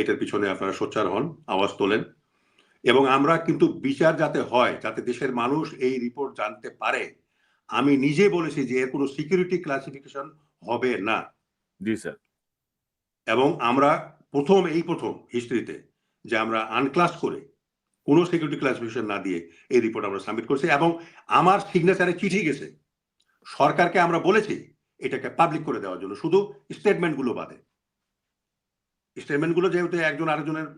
এটার পিছনে আপনারা সোচ্চার হন, আওয়াজ তোলেন এবং আমরা কিন্তু বিচার যাতে হয়, যাতে দেশের মানুষ এই রিপোর্ট জানতে পারে। আমি নিজে বলেছি যে এর কোনো সিকিউরিটি ক্লাসিফিকেশন হবে না। জি স্যার। এবং আমরা এই প্রথম হিস্ট্রিতে যে আমরা আনক্লাস করে কোন সিকিউরিটি ক্লাসিফিকেশন না দিয়ে এই রিপোর্ট আমরা সাবমিট করছি এবং আমার সিগনেচারে চিঠি গেছে। সরকারকে আমরা বলেছি এটাকে পাবলিক করে দেওয়ার জন্য শুধু স্টেটমেন্ট গুলো বাদে। স্টেটমেন্ট গুলো যেহেতু একজন আরেকজনের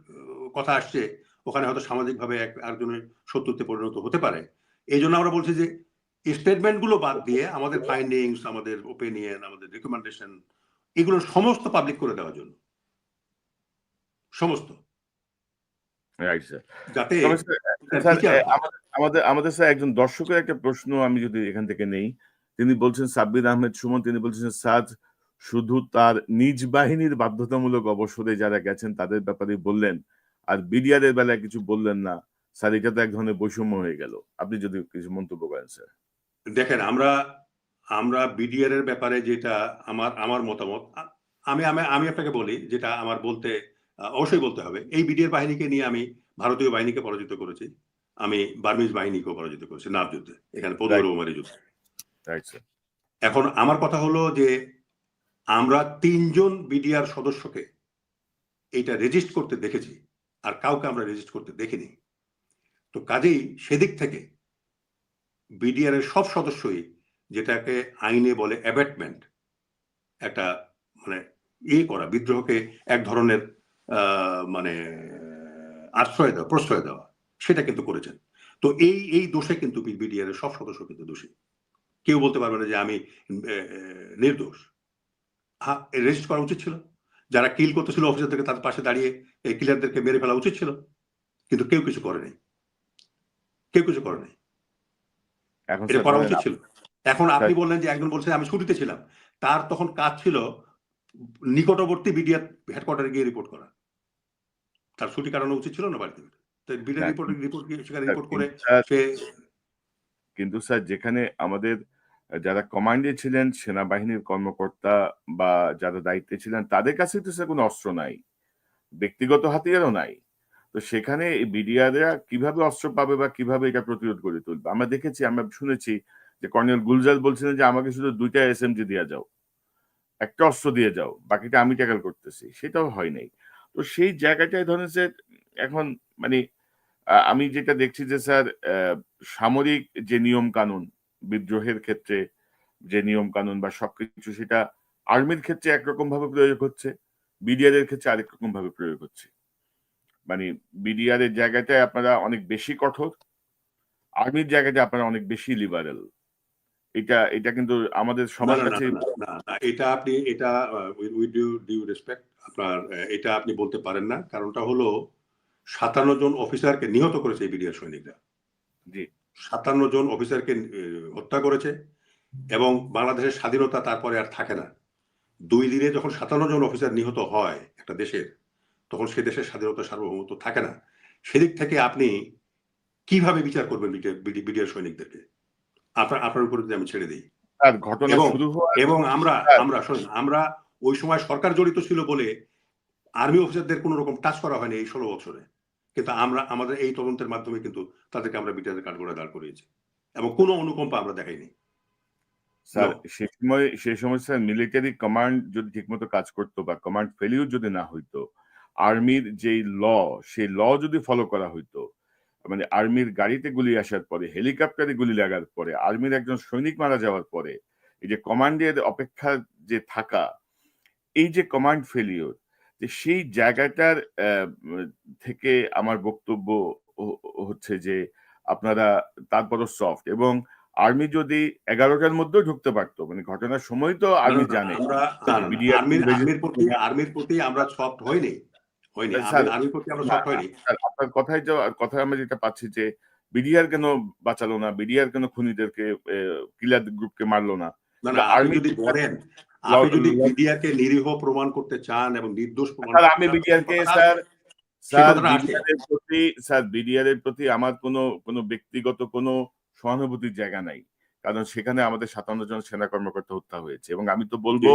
কথা আসছে, ওখানে হয়তো সামাজিকভাবে আরেকজনের শত্রুতে পরিণত হতে পারে। এইজন্য আমরা বলছি যে স্টেটমেন্ট গুলো বাদ দিয়ে আমাদের ফাইন্ডিংস, আমাদের ওপিনিয়ন, আমাদের রিকমেন্ডেশন এগুলো সমস্ত পাবলিক করে দেওয়ার জন্য। সমস্ত। Right sir. যাতে তবে স্যার এটার স্যার বিচার হয়। আমাদের স্যার একজন দর্শকের একটা প্রশ্ন আমি যদি এখান থেকে নেই। তিনি বলছেন সাব্বির আহমেদ সুমন তিনি বলছেন সাদ শুধু তার নিজ বাহিনীর বাধ্যতামূলক অবসরে যারা গেছেন তাদের ব্যাপারেই বললেন। আর বিডিআর এর বেলায় কিছু বললেন না। স্যার এটা তো এক ধরনের বৈষম্য হয়ে গেল। আপনি যদি কিছু মন্তব্য করেন স্যার। দেখেন আমরা বিডিআর এর ব্যাপারে যেটা আমার মতামত আমি আমি আমি আপনাকে বলি, যেটা আমার বলতে অবশ্যই বলতে হবে। এই বিডিআর বাহিনীকে নিয়ে আমি ভারতীয় বাহিনীকে পরাজিত করেছি। আমি বার্মিজ বাহিনীকেও পরাজিত করেছি নাফ যুদ্ধে। এখানে ১৫ রাইট, রৌমারী যুদ্ধে। Right sir. এখন আমার কথা হলো যে আমরা ৩ জন বিডিআর সদস্যকে এইটা রেজিস্ট করতে দেখেছি। আর কাউকে আমরা রেজিস্ট করতে দেখিনি। তো কাজেই সেদিক থেকে বিডিআর এর সব সদস্যই, যেটাকে আইনে বলে অ্যাবেটমেন্ট, একটা মানে করা, বিদ্রোহকে এক ধরনের মানে আশ্রয় দেওয়া, প্রশ্রয় দেওয়া, সেটা কিন্তু করেছেন। তো এই দোষে কিন্তু বিডিআর এর সব সদস্য কিন্তু দোষী। কেউ বলতে পারবে না যে আমি নির্দোষ। হ্যাঁ, রেজিস্ট করা উচিত ছিল। যারা কিল করতেছিল অফিসারদেরকে, তাদের পাশে দাঁড়িয়ে এই কিলারদেরকে মেরে ফেলা উচিত ছিল। কিন্তু কেউ কিছু করে নাই। কেউ কিছু করে নাই। এখন এটা স্যার করা ধরেন উচিত ছিল। এখন স্যার, আপনি বললেন যে একজন বলছে আমি ছুটিতে ছিলাম। তার তখন কাজ ছিল নিকটবর্তী বিডিআর হেডকোয়ার্টারে গিয়ে রিপোর্ট করা। তার ছুটি কাটানো উচিত ছিল না বাড়িতে? তো বিডিআর না রিপোর্ট সেখানে স্যার, রিপোর্ট করে স্যার সে কিন্তু স্যার যেখানে আমাদের যারা কমান্ডে ছিলেন সেনাবাহিনীর কর্মকর্তা বা যারা দায়িত্বে ছিলেন তাদের কাছে তো স্যার কোনো অস্ত্র নাই, ব্যক্তিগত হাতিয়ারও নাই। তো সেখানে এই বিডিআররা কিভাবে অস্ত্র পাবে বা কিভাবে এটা প্রতিরোধ করে তুলবে? আমরা দেখেছি, আমরা শুনেছি যে কর্নেল গুলজার বলছিলেন যে আমাকে শুধু ২টা এসএমজি দিয়ে যাও, একটা অস্ত্র দিয়ে যাও, বাকিটা আমি ট্যাকেল করতেছি। সেটাও হয় নাই। তো সেই জায়গাটায় ধরেন যে এখন মানে আমি যেটা দেখছি যে স্যার সামরিক যে নিয়ম কানুন বিদ্রোহের ক্ষেত্রে, যে নিয়ম কানুন বা সবকিছু সেটা আর্মির ক্ষেত্রে একরকম ভাবে প্রয়োগ হচ্ছে, বিডিআর এর ক্ষেত্রে আরেক রকম ভাবে প্রয়োগ হচ্ছে। মানে বিডিআর এর জায়গাটায় আপনারা অনেক বেশি কঠোর, আর্মির জায়গাটায় আপনারা অনেক বেশি লিবারেল। এটা কিন্তু আমাদের না, সবার না, না, কাছেই না, না, না। এটা আপনি এটা উইথ ডিউ রেসপেক্ট আপনার এটা আপনি বলতে পারেন না। কারণটা হলো ৫৭ জন অফিসারকে নিহত করেছে এই বিডিআর সৈনিকরা। জি ৫৭ জন অফিসারকে হত্যা করেছে এবং বাংলাদেশের স্বাধীনতা তারপরে আর থাকে না। ২ দিনে যখন ৫৭ জন অফিসার নিহত হয় একটা দেশের, তখন সে দেশের স্বাধীনতা সার্বভৌমত্ব থাকে না। সেদিক থেকে আপনি কিভাবে বিচার করবেন বিডিআর সৈনিকদেরকে? আপনার উপরে যদি আমি ছেড়ে দিই। আর ঘটনা এবং শুরু হওয়ার এবং স্যার, আমরা শোনেন, আমরা ওই সময় সরকার জড়িত ছিল বলে আর্মি অফিসারদের কোন রকম টাচ করা হয়নি এই ১৬ বছরে। কিন্তু আমরা আমাদের এই তদন্তের মাধ্যমে কিন্তু তাদেরকে আমরা বিটিআরের কাঠগড়ায় দাঁড় করিয়েছি। এবং কোন অনুকম্পা আমরা দেখাইনি। Sir no. সে সময় স্যার মিলিটারি কমান্ড যদি ঠিকমতো কাজ করতো বা কমান্ড ফেলিউর যদি না হইতো, আর্মির যেই সেই যদি ফলো করা হইতো, মানে আর্মির গাড়িতে গুলি আসার পরে, হেলিকপ্টারে গুলি লাগার পরে, আর্মির একজন সৈনিক মারা যাওয়ার পরে, এই যে কমান্ডের অপেক্ষা যে থাকা, এই যে কমান্ড ফেলিউর, যে সেই জায়গাটার থেকে আমার বক্তব্য হচ্ছে যে আপনারা তারপরও সফট, এবং আর্মি যদি ১১টার মধ্যেও ঢুকতে পারতো, মানে ঘটনার সময় তো না, আর্মি না, না, জানে আমরা না, যে না, না। বিডিআর আর্মির প্রতি আমরা সফট হইনি। হইনি। স্যার আর্মির প্রতি আমরা না, সফট হইনি। স্যার আপনার কথায় আমরা যেটা পাচ্ছি যে বিডিআর কেন বাঁচালো না, বিডিআর কেন খুনিদেরকে কিলার গ্রুপকে মারলো না, না, না, কিন্তু আপনি আর্মি যদি বলেন, আপনি যদি বিডিআরকে নিরীহ প্রমাণ করতে চান এবং নির্দোষ প্রমাণ স্যার করতে আমি চান, সেই বিডিআরকে কথাটা স্যার আসে। সেই স্যার কথাটা আসে। বিডিআর এর প্রতি আমার কোনো ব্যক্তিগত কোনো সহানুভূতির জায়গা নাই। কারণ সেখানে আমাদের ৫৭ জন সেনা কর্মকর্তা হত্যা হয়েছে, এবং আমি তো বলব জি,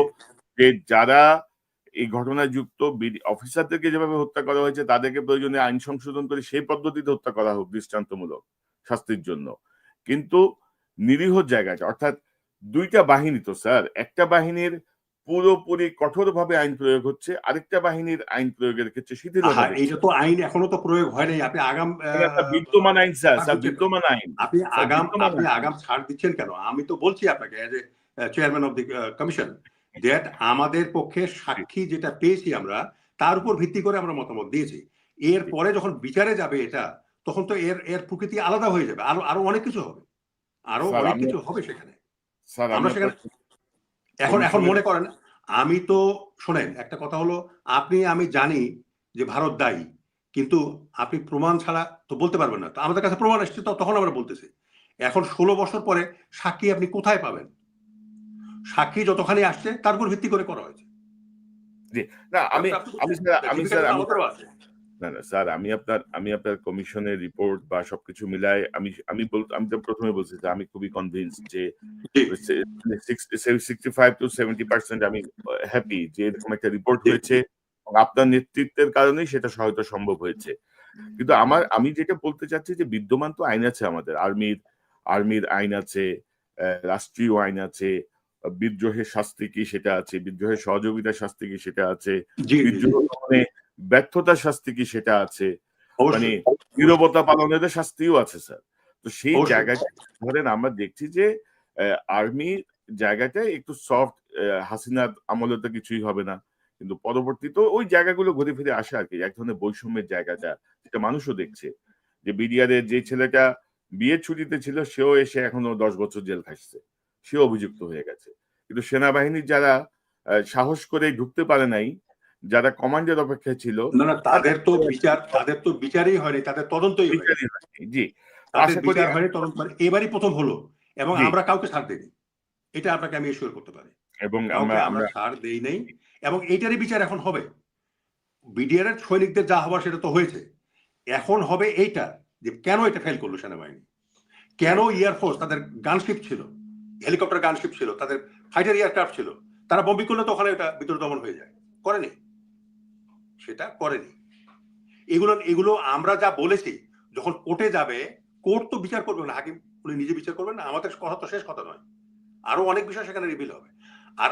যে যারা এই ঘটনায় যুক্ত অফিসারদেরকে যেভাবে হত্যা করা হয়েছে তাদেরকে প্রয়োজনে আইন সংশোধন করে সেই পদ্ধতিতে হত্যা করা হোক দৃষ্টান্তমূলক শাস্তির জন্য। কিন্তু নিরীহ জায়গাটা, অর্থাৎ ২ টা বাহিনী তো স্যার, একটা বাহিনীর পুরোপুরি কঠোরভাবে আইন প্রয়োগ হচ্ছে, আরেকটা বাহিনীর আইন প্রয়োগের ক্ষেত্রে শিথিলতা দেখছি। এইটা তো আইন এখনো তো প্রয়োগ হয় নাই। আপনি আগাম মানে একটা বিদ্যমান আইন স্যার, ছাড় স্যার দিচ্ছেন কেন? বিদ্যমান আইন। আপনি স্যার আগাম বিদ্যমান আপনি আইন। আগাম ছাড় দিচ্ছেন কেন? আমি তো বলছি আপনাকে as a chairman of the commission that আমাদের পক্ষে জি, সাক্ষী যেটা পেয়েছি আমরা, তার উপর ভিত্তি করে আমরা মতামত দিয়েছি। জি। এরপরে যখন বিচারে যাবে এটা, তখন তো এর প্রকৃতি আলাদা হয়ে যাবে। আরো অনেক কিছু হবে। আরো স্যার অনেক আমি কিছু হবে সেখানে। আমি আমরা আপনার সেখানে এখন কমিশনের মনে করেন, আমি তো শোনেন, একটা কথা হলো, আপনি আমি জানি যে ভারত দায়ী। কিন্তু আপনি প্রমাণ ছাড়া তো বলতে পারবেন না। তো আমাদের কাছে প্রমাণ এসছে, তো তখন আমরা বলতেছি। এখন ১৬ বছর পরে সাক্ষী আপনি কোথায় পাবেন? সাক্ষী যতখানি আসছে তার উপর ভিত্তি করে করা হয়েছে। জি। না আমি ব্যাপারটা আপনি আমি বুঝছেন? স্যার আমি জীবিকা স্যার কিন্তু আমি আমাদেরও আছে। না, না স্যার, আমি আপনার কমিশনের রিপোর্ট বা সবকিছু মিলায় আমি তো ১ম এ বলছি যে আমি খুবই কনভিন্সড যে জি, 65 to 70% আমি হ্যাপি যে এরকম একটা রিপোর্ট জি, হয়েছে এবং আপনার নেতৃত্বের কারণেই সেটা হয়তো সম্ভব হয়েছে। কিন্তু আমি যেটা বলতে চাচ্ছি যে বিদ্যমান তো আইন আছে আমাদের। আর্মির আইন আছে, রাষ্ট্রীয় আইন আছে, বিদ্রোহের শাস্তি কি সেটা আছে, বিদ্রোহের সহযোগিতার শাস্তি কি সেটা আছে, জি, জি, জি, বিদ্রোহ দমনে ব্যর্থতার শাস্তি কি সেটা আছে। মানে অবশ্যই, অবশ্যই, নীরবতা পালনের শাস্তিও আছে স্যার। তো সেই অবশ্যই। জায়গাটা ধরেন আমরা দেখছি যে আর্মির জায়গাটায় একটু সফট, হাসিনার আমলে তো কিছুই হবে না। কিন্তু পরবর্তীতে ওই জায়গাগুলো ঘুরে ফিরে আসে আরকি। এক ধরনের বৈষম্যের জায়গাটা যেটা মানুষও দেখছে। যে বিডিআরের যে ছেলেটা বিয়ের ছুটিতে ছিল সেও এসে এখনো ১০ বছর জেল খাটছে। সেও অভিযুক্ত হয়ে গেছে। কিন্তু সেনাবাহিনীর যারা সাহস করে ঢুকতে পারে নাই, যারা কমান্ডের অপেক্ষায় ছিল না, না, তাদের তাদের তো বিচারই হয়নি, তাদের তদন্তই হয়নি। বিচারই হয়নি। জি। তো তাদের আশা করি বিচার হয়নি, তদন্ত মানে এবারই ১ম হলো এবং জি, আমরা কাউকে ছাড় দেইনি। এটা আপনাকে আমি এসিওর করতে পারি। এবং কাউকে আমরা আমরা আমরা ছাড় দেই নাই এবং এইটারই বিচার এখন হবে। বিডিআর এর সৈনিকদের যা হবার সেটা তো হয়েছে। এখন হবে এইটা যে কেন এটা ফেল করলো সেনাবাহিনী? কেন রাইট, এয়ারফোর্স তাদের গানশিপ ছিল, হেলিকপ্টার গানশিপ ছিল, তাদের ফাইটার এয়ারক্রাফট ছিল। তারা বম্বিং করলে তো ওখানে এটা বিদ্রোহ দমন হয়ে যায়। করেনি। সেটা করেনি। এগুলো এগুলো আমরা যা বলেছি যখন কোর্টে যাবে, কোর্ট তো বিচার করবে না। হাকিম উনি নিজে বিচার করবেন না। আমাদের কথা তো শেষ কথা নয়। আরো অনেক বিষয় সেখানে রিভিল হবে। আর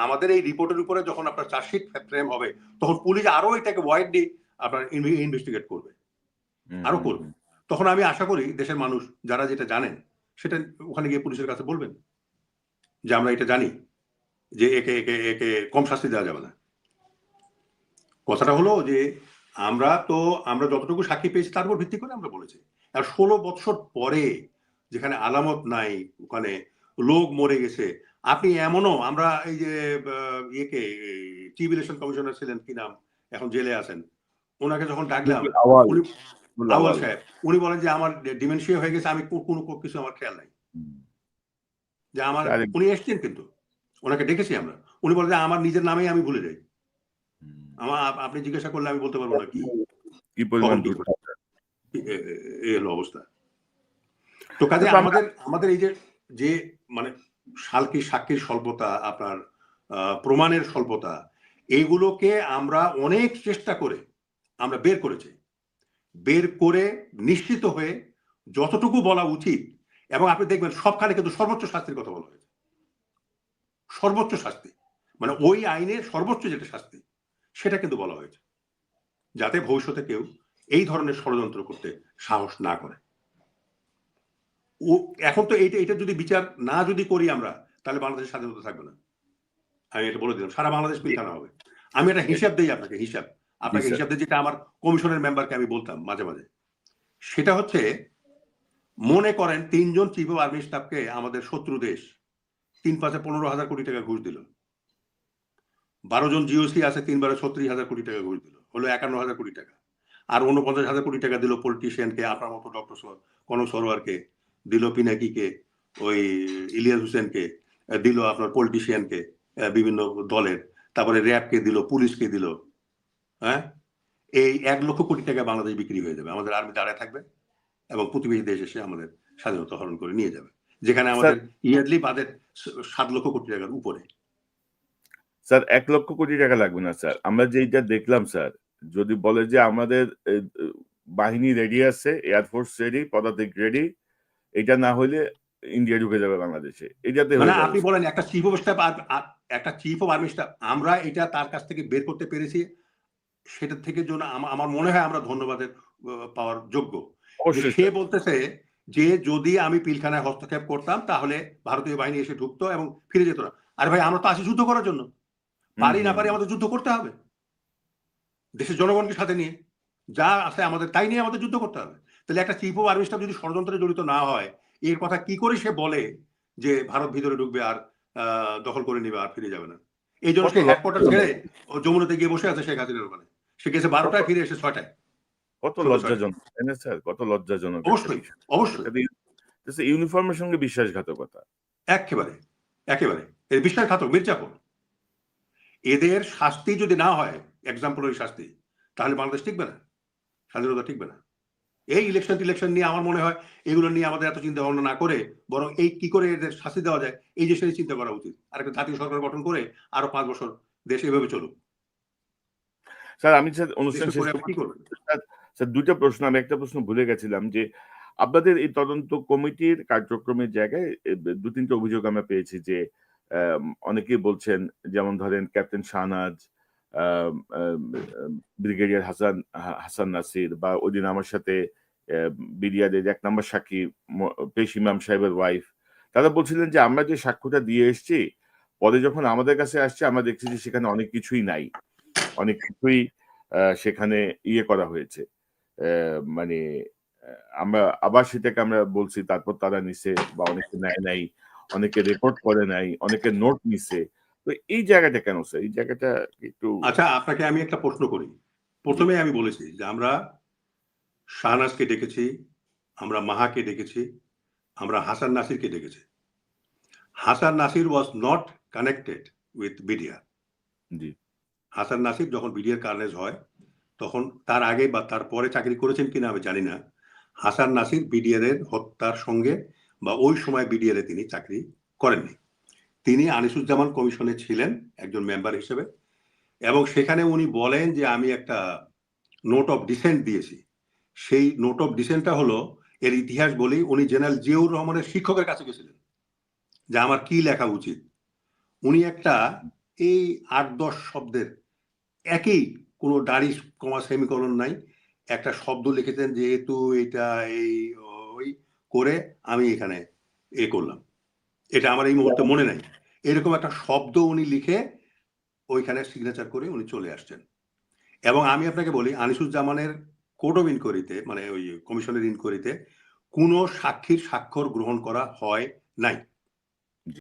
আমাদের এই রিপোর্টের উপরে যখন আপনার চার্জশিট ফ্রেম হবে, তখন পুলিশ আরো এটাকে ওয়াইডলি আপনার ইনভেস্টিগেট করবে। হুম, আরো হুম, করবে। হুম। তখন আমি আশা করি দেশের মানুষ যারা যেটা জানেন, সেটা ওখানে গিয়ে পুলিশের কাছে বলবেন যে আমরা এটা জানি যে একে কম শাস্তি দেওয়া যাবে না। কথাটা হলো যে আমরা যতটুকু সাক্ষী পেয়েছি তার উপর ভিত্তি করে আমরা বলেছি। আর ১৬ বৎসর পরে যেখানে আলামত নাই, ওখানে লোক মরে গেছে। আপনি এমনও আমরা এই যে ইয়েকে চিফ ইলেকশন কমিশনার ছিলেন কি নাম? এখন জেলে আছেন। উনাকে যখন ডাকলাম, আওয়াল, উনি আউয়াল আওয়াল। সাহেব, উনি বলেন যে আমার ডিমেনশিয়া হয়ে গেছে, আমি কোনো কিছু আমার খেয়াল নাই। হুম। যে আমার স্যার উনি এসছেন কিন্তু। উনাকে ডেকেছি আমরা। উনি বলেন যে আমার নিজের নামেই আমি ভুলে যাই। হুম। আপনি জিজ্ঞাসা করলে আমি বলতে পারব না কি, কি পরিমাণ কখন কি দ্রুত। ঘটে। এই হলো অবস্থা। তো কাজে তারপর আমরা আমাদের এই যে মানে সাক্ষীর স্বল্পতা, আপনার প্রমাণের স্বল্পতা, এইগুলোকে আমরা অনেক চেষ্টা করে আমরা বের করেছি। বের করে নিশ্চিত হয়ে যতটুকু বলা উচিত এবং আপনি দেখবেন সবখানে কিন্তু সর্বোচ্চ শাস্তির কথা বলা হয়েছে। সর্বোচ্চ শাস্তি। মানে ওই আইনের সর্বোচ্চ যেটা শাস্তি, সেটা কিন্তু বলা হয়েছে। যাতে ভবিষ্যতে কেউ এই ধরনের ষড়যন্ত্র করতে সাহস না করে। ও এখন তো এটা যদি বিচার না যদি করি আমরা, তাহলে বাংলাদেশের স্বাধীনতা থাকবে না। আমি এটা বলে দিলাম। সারা বাংলাদেশ জি, পিলখানা হবে। আমি একটা হিসাব দেই আপনাকে, হিসাব। জি আপনাকে স্যার। হিসাব দেই যেটা আমার কমিশনের মেম্বারকে আমি বলতাম মাঝে, মাঝে। সেটা হচ্ছে মনে করেন ৩ জন চিফ অফ আর্মি স্টাফকে আমাদের শত্রু দেশ ৩-৫ ১৫,০০০ কোটি টাকা ঘুষ দিল। ১২ জন জিওসি আছে ৩ বারে ৩৬,০০০ কোটি টাকা ঘুষ দিল। হলো ৫১,০০০ কোটি টাকা। আর ৪৯,০০০ কোটি টাকা দিল পলিটিশিয়ানকে, আপনার মতো ডক্টর কনক সরোয়ারকে, দিল পিনাকিকে, ওই ইলিয়াস হোসেনকে, দিল আপনার পলিটিশিয়ানকে, বিভিন্ন দলের। তারপরে র‍্যাবকে দিল, পুলিশকে দিল। হ্যাঁ? এই ১,০০,০০০ কোটি টাকা বাংলাদেশ বিক্রি হয়ে যাবে। আমাদের আর্মি দাঁড়ায় থাকবে এবং প্রতিবেশী দেশ এসে আমাদের স্বাধীনতা হরণ করে নিয়ে যাবে। যেখানে স্যার আমাদের ইয়ারলি বাজেট ৭,০০,০০০ কোটি টাকার উপরে। স্যার ৳১,০০,০০,০০,০০০ লাগবে না স্যার। আমরা যেইটা দেখলাম স্যার, যদি বলে যে আমাদের এ এ বাহিনী রেডি আছে, এয়ারফোর্স রেডি, পদাতিক রেডি, এটা না হইলে ইন্ডিয়া ঢুকে যাবে বাংলাদেশে। এটাতে মানে হয়ে যাবে আপনি স্যার। বলেন একটা চিফ অফ স্টাফ একটা চিফ অফ আর্মি স্টাফ আমরা এটা তার কাছ থেকে বের করতে পেরেছি। সেটার থেকে জন্য আমার মনে হয় আমরা ধন্যবাদের পাওয়ার যোগ্য। যে অবশ্যই সে স্যার। বলতেছে যে যদি আমি পিলখানায় হস্তক্ষেপ করতাম তাহলে ভারতীয় বাহিনী এসে ঢুকতো এবং ফিরে যেত না। আরে ভাই আমরা তো আসি যুদ্ধ করার জন্য। হুম, পারি না হুম, পারি হুম। আমাদের যুদ্ধ করতে হবে। দেশের জনগণকে সাথে নিয়ে। যা আছে আমাদের তাই নিয়ে আমাদের যুদ্ধ করতে হবে। তাহলে একটা চিফ অফ আর্মি স্টাফ যদি ষড়যন্ত্রে জড়িত না হয়, এর কথা কি করে সে বলে যে ভারত ভিতরে ঢুকবে আর দখল করে নিবে আর ফিরে যাবে না। এইজন্য কত সে হেডকোয়ার্টার ছেড়ে লজ্জাজনক, ও যমুনাতে গিয়ে বসে আছে শেখ হাসিনার ওখানে। সে গেছে ১২ কত টায় ফিরে এসে ৬ টায়। কত সন্ধ্যা ৬ টায়। লজ্জাজনক, তাই না স্যার? কত লজ্জাজনক একটা অবশ্যই, বিষয়। অবশ্যই। এটা দিয়ে ইউনিফর্মের সঙ্গে বিশ্বাসঘাতকতা। এক্কেবারে, একেবারে। এর বিশ্বাসঘাতক, মির্জাফর। এদের শাস্তি যদি না হয়, এক্সাম্পলারি শাস্তি, তাহলে বাংলাদেশ টিকবে না, স্বাধীনতা টিকবে না। এই ইলেকশন নিয়ে আমার মনে হয় এগুলো নিয়ে আমাদের এত চিন্তা ভাবনা না করে বরং এই কি করে এদের শাস্তি দেওয়া যায় এই জিনিসটাই চিন্তা করা উচিত। আর একটা জাতীয় সরকার গঠন করে আরো 5 বছর দেশ এভাবে চলুক। স্যার আমি স্যার অনুষ্ঠান দেশের শেষ পরে করব। কি করবেন? স্যার, স্যার ২ টা প্রশ্ন। আমি একটা প্রশ্ন ভুলে গেছিলাম যে, আপনাদের এই তদন্ত কমিটির কার্যক্রমের জায়গায় ২-৩ টা অভিযোগ আমরা পেয়েছি যে, অনেকেই বলছেন, যেমন ধরেন ক্যাপ্টেন শাহনাজ, আম আম আম ব্রিগেডিয়ার হাসান নাসির, বা ওইদিন আমার সাথে বিডিআরের ১ নাম্বার সাক্ষী পেশ ইমাম সাহেবের ওয়াইফ। তারা বলছিলেন যে, আমরা যে সাক্ষ্যটা দিয়ে এসছি, পরে যখন আমাদের কাছে আসছে আমরা দেখছি যে সেখানে অনেক কিছুই নাই। অনেক কিছুই সেখানে ইয়ে করা হয়েছে। মানে অ্যা আমরা আবার সেটাকে আমরা বলছি, তারপর তারা নিছে, বা অনেকে নেয় নাই, অনেকে রেকর্ড করে নাই, অনেকে নোট নিছে। তো এই জায়গাটা কেন স্যার? এই জায়গাটা একটু। আচ্ছা, আপনাকে আমি একটা প্রশ্ন করি। জি, ১ম এ আমি বলেছি যে আমরা শাহনাজকে ডেকেছি, আমরা মাহাকে ডেকেছি, আমরা হাসান নাসিরকে ডেকেছি। Hasan Nasir was not connected with BDR. জি, হাসান নাসির যখন বিডিআর কার্নেজ হয় তখন তার আগে বা তার পরে চাকরি করেছেন কিনা আমি জানি না। হাসান নাসির বিডিআর এর হত্যার সঙ্গে বা ওই সময় বিডিআর এ তিনি চাকরি করেননি। তিনি আনিসুজ্জামান কমিশনে ছিলেন একজন মেম্বার হিসেবে এবং সেখানে উনি বলেন যে আমি একটা নোট অফ ডিসেন্ট দিয়েছি। সেই নোট অফ ডিসেন্টটা হলো, এর ইতিহাস বলি, উনি জেনারেল জিয়াউর রহমানের শিক্ষকের কাছে গেছিলেন যে আমার কি লেখা উচিত। উনি একটা এই ৮-১০ শব্দের একই কোনো দাড়ি কমা সেমিকোলন নাই। একটা শব্দ লিখেছেন যেহেতু এটা এই ওই করে আমি এখানে করলাম। এটা আমার এই মুহূর্তে মনে নাই। এরকম একটা শব্দ উনি লিখে ওইখানে সিগনেচার করে উনি চলে আসছেন। এবং আমি আপনাকে বলি আনিসুজ্জামানের কোর্ট অফ ইনকোয়ারিতে মানে ওই কমিশনের ইনকোয়ারিতে কোনো সাক্ষীর স্বাক্ষর গ্রহণ করা হয় নাই।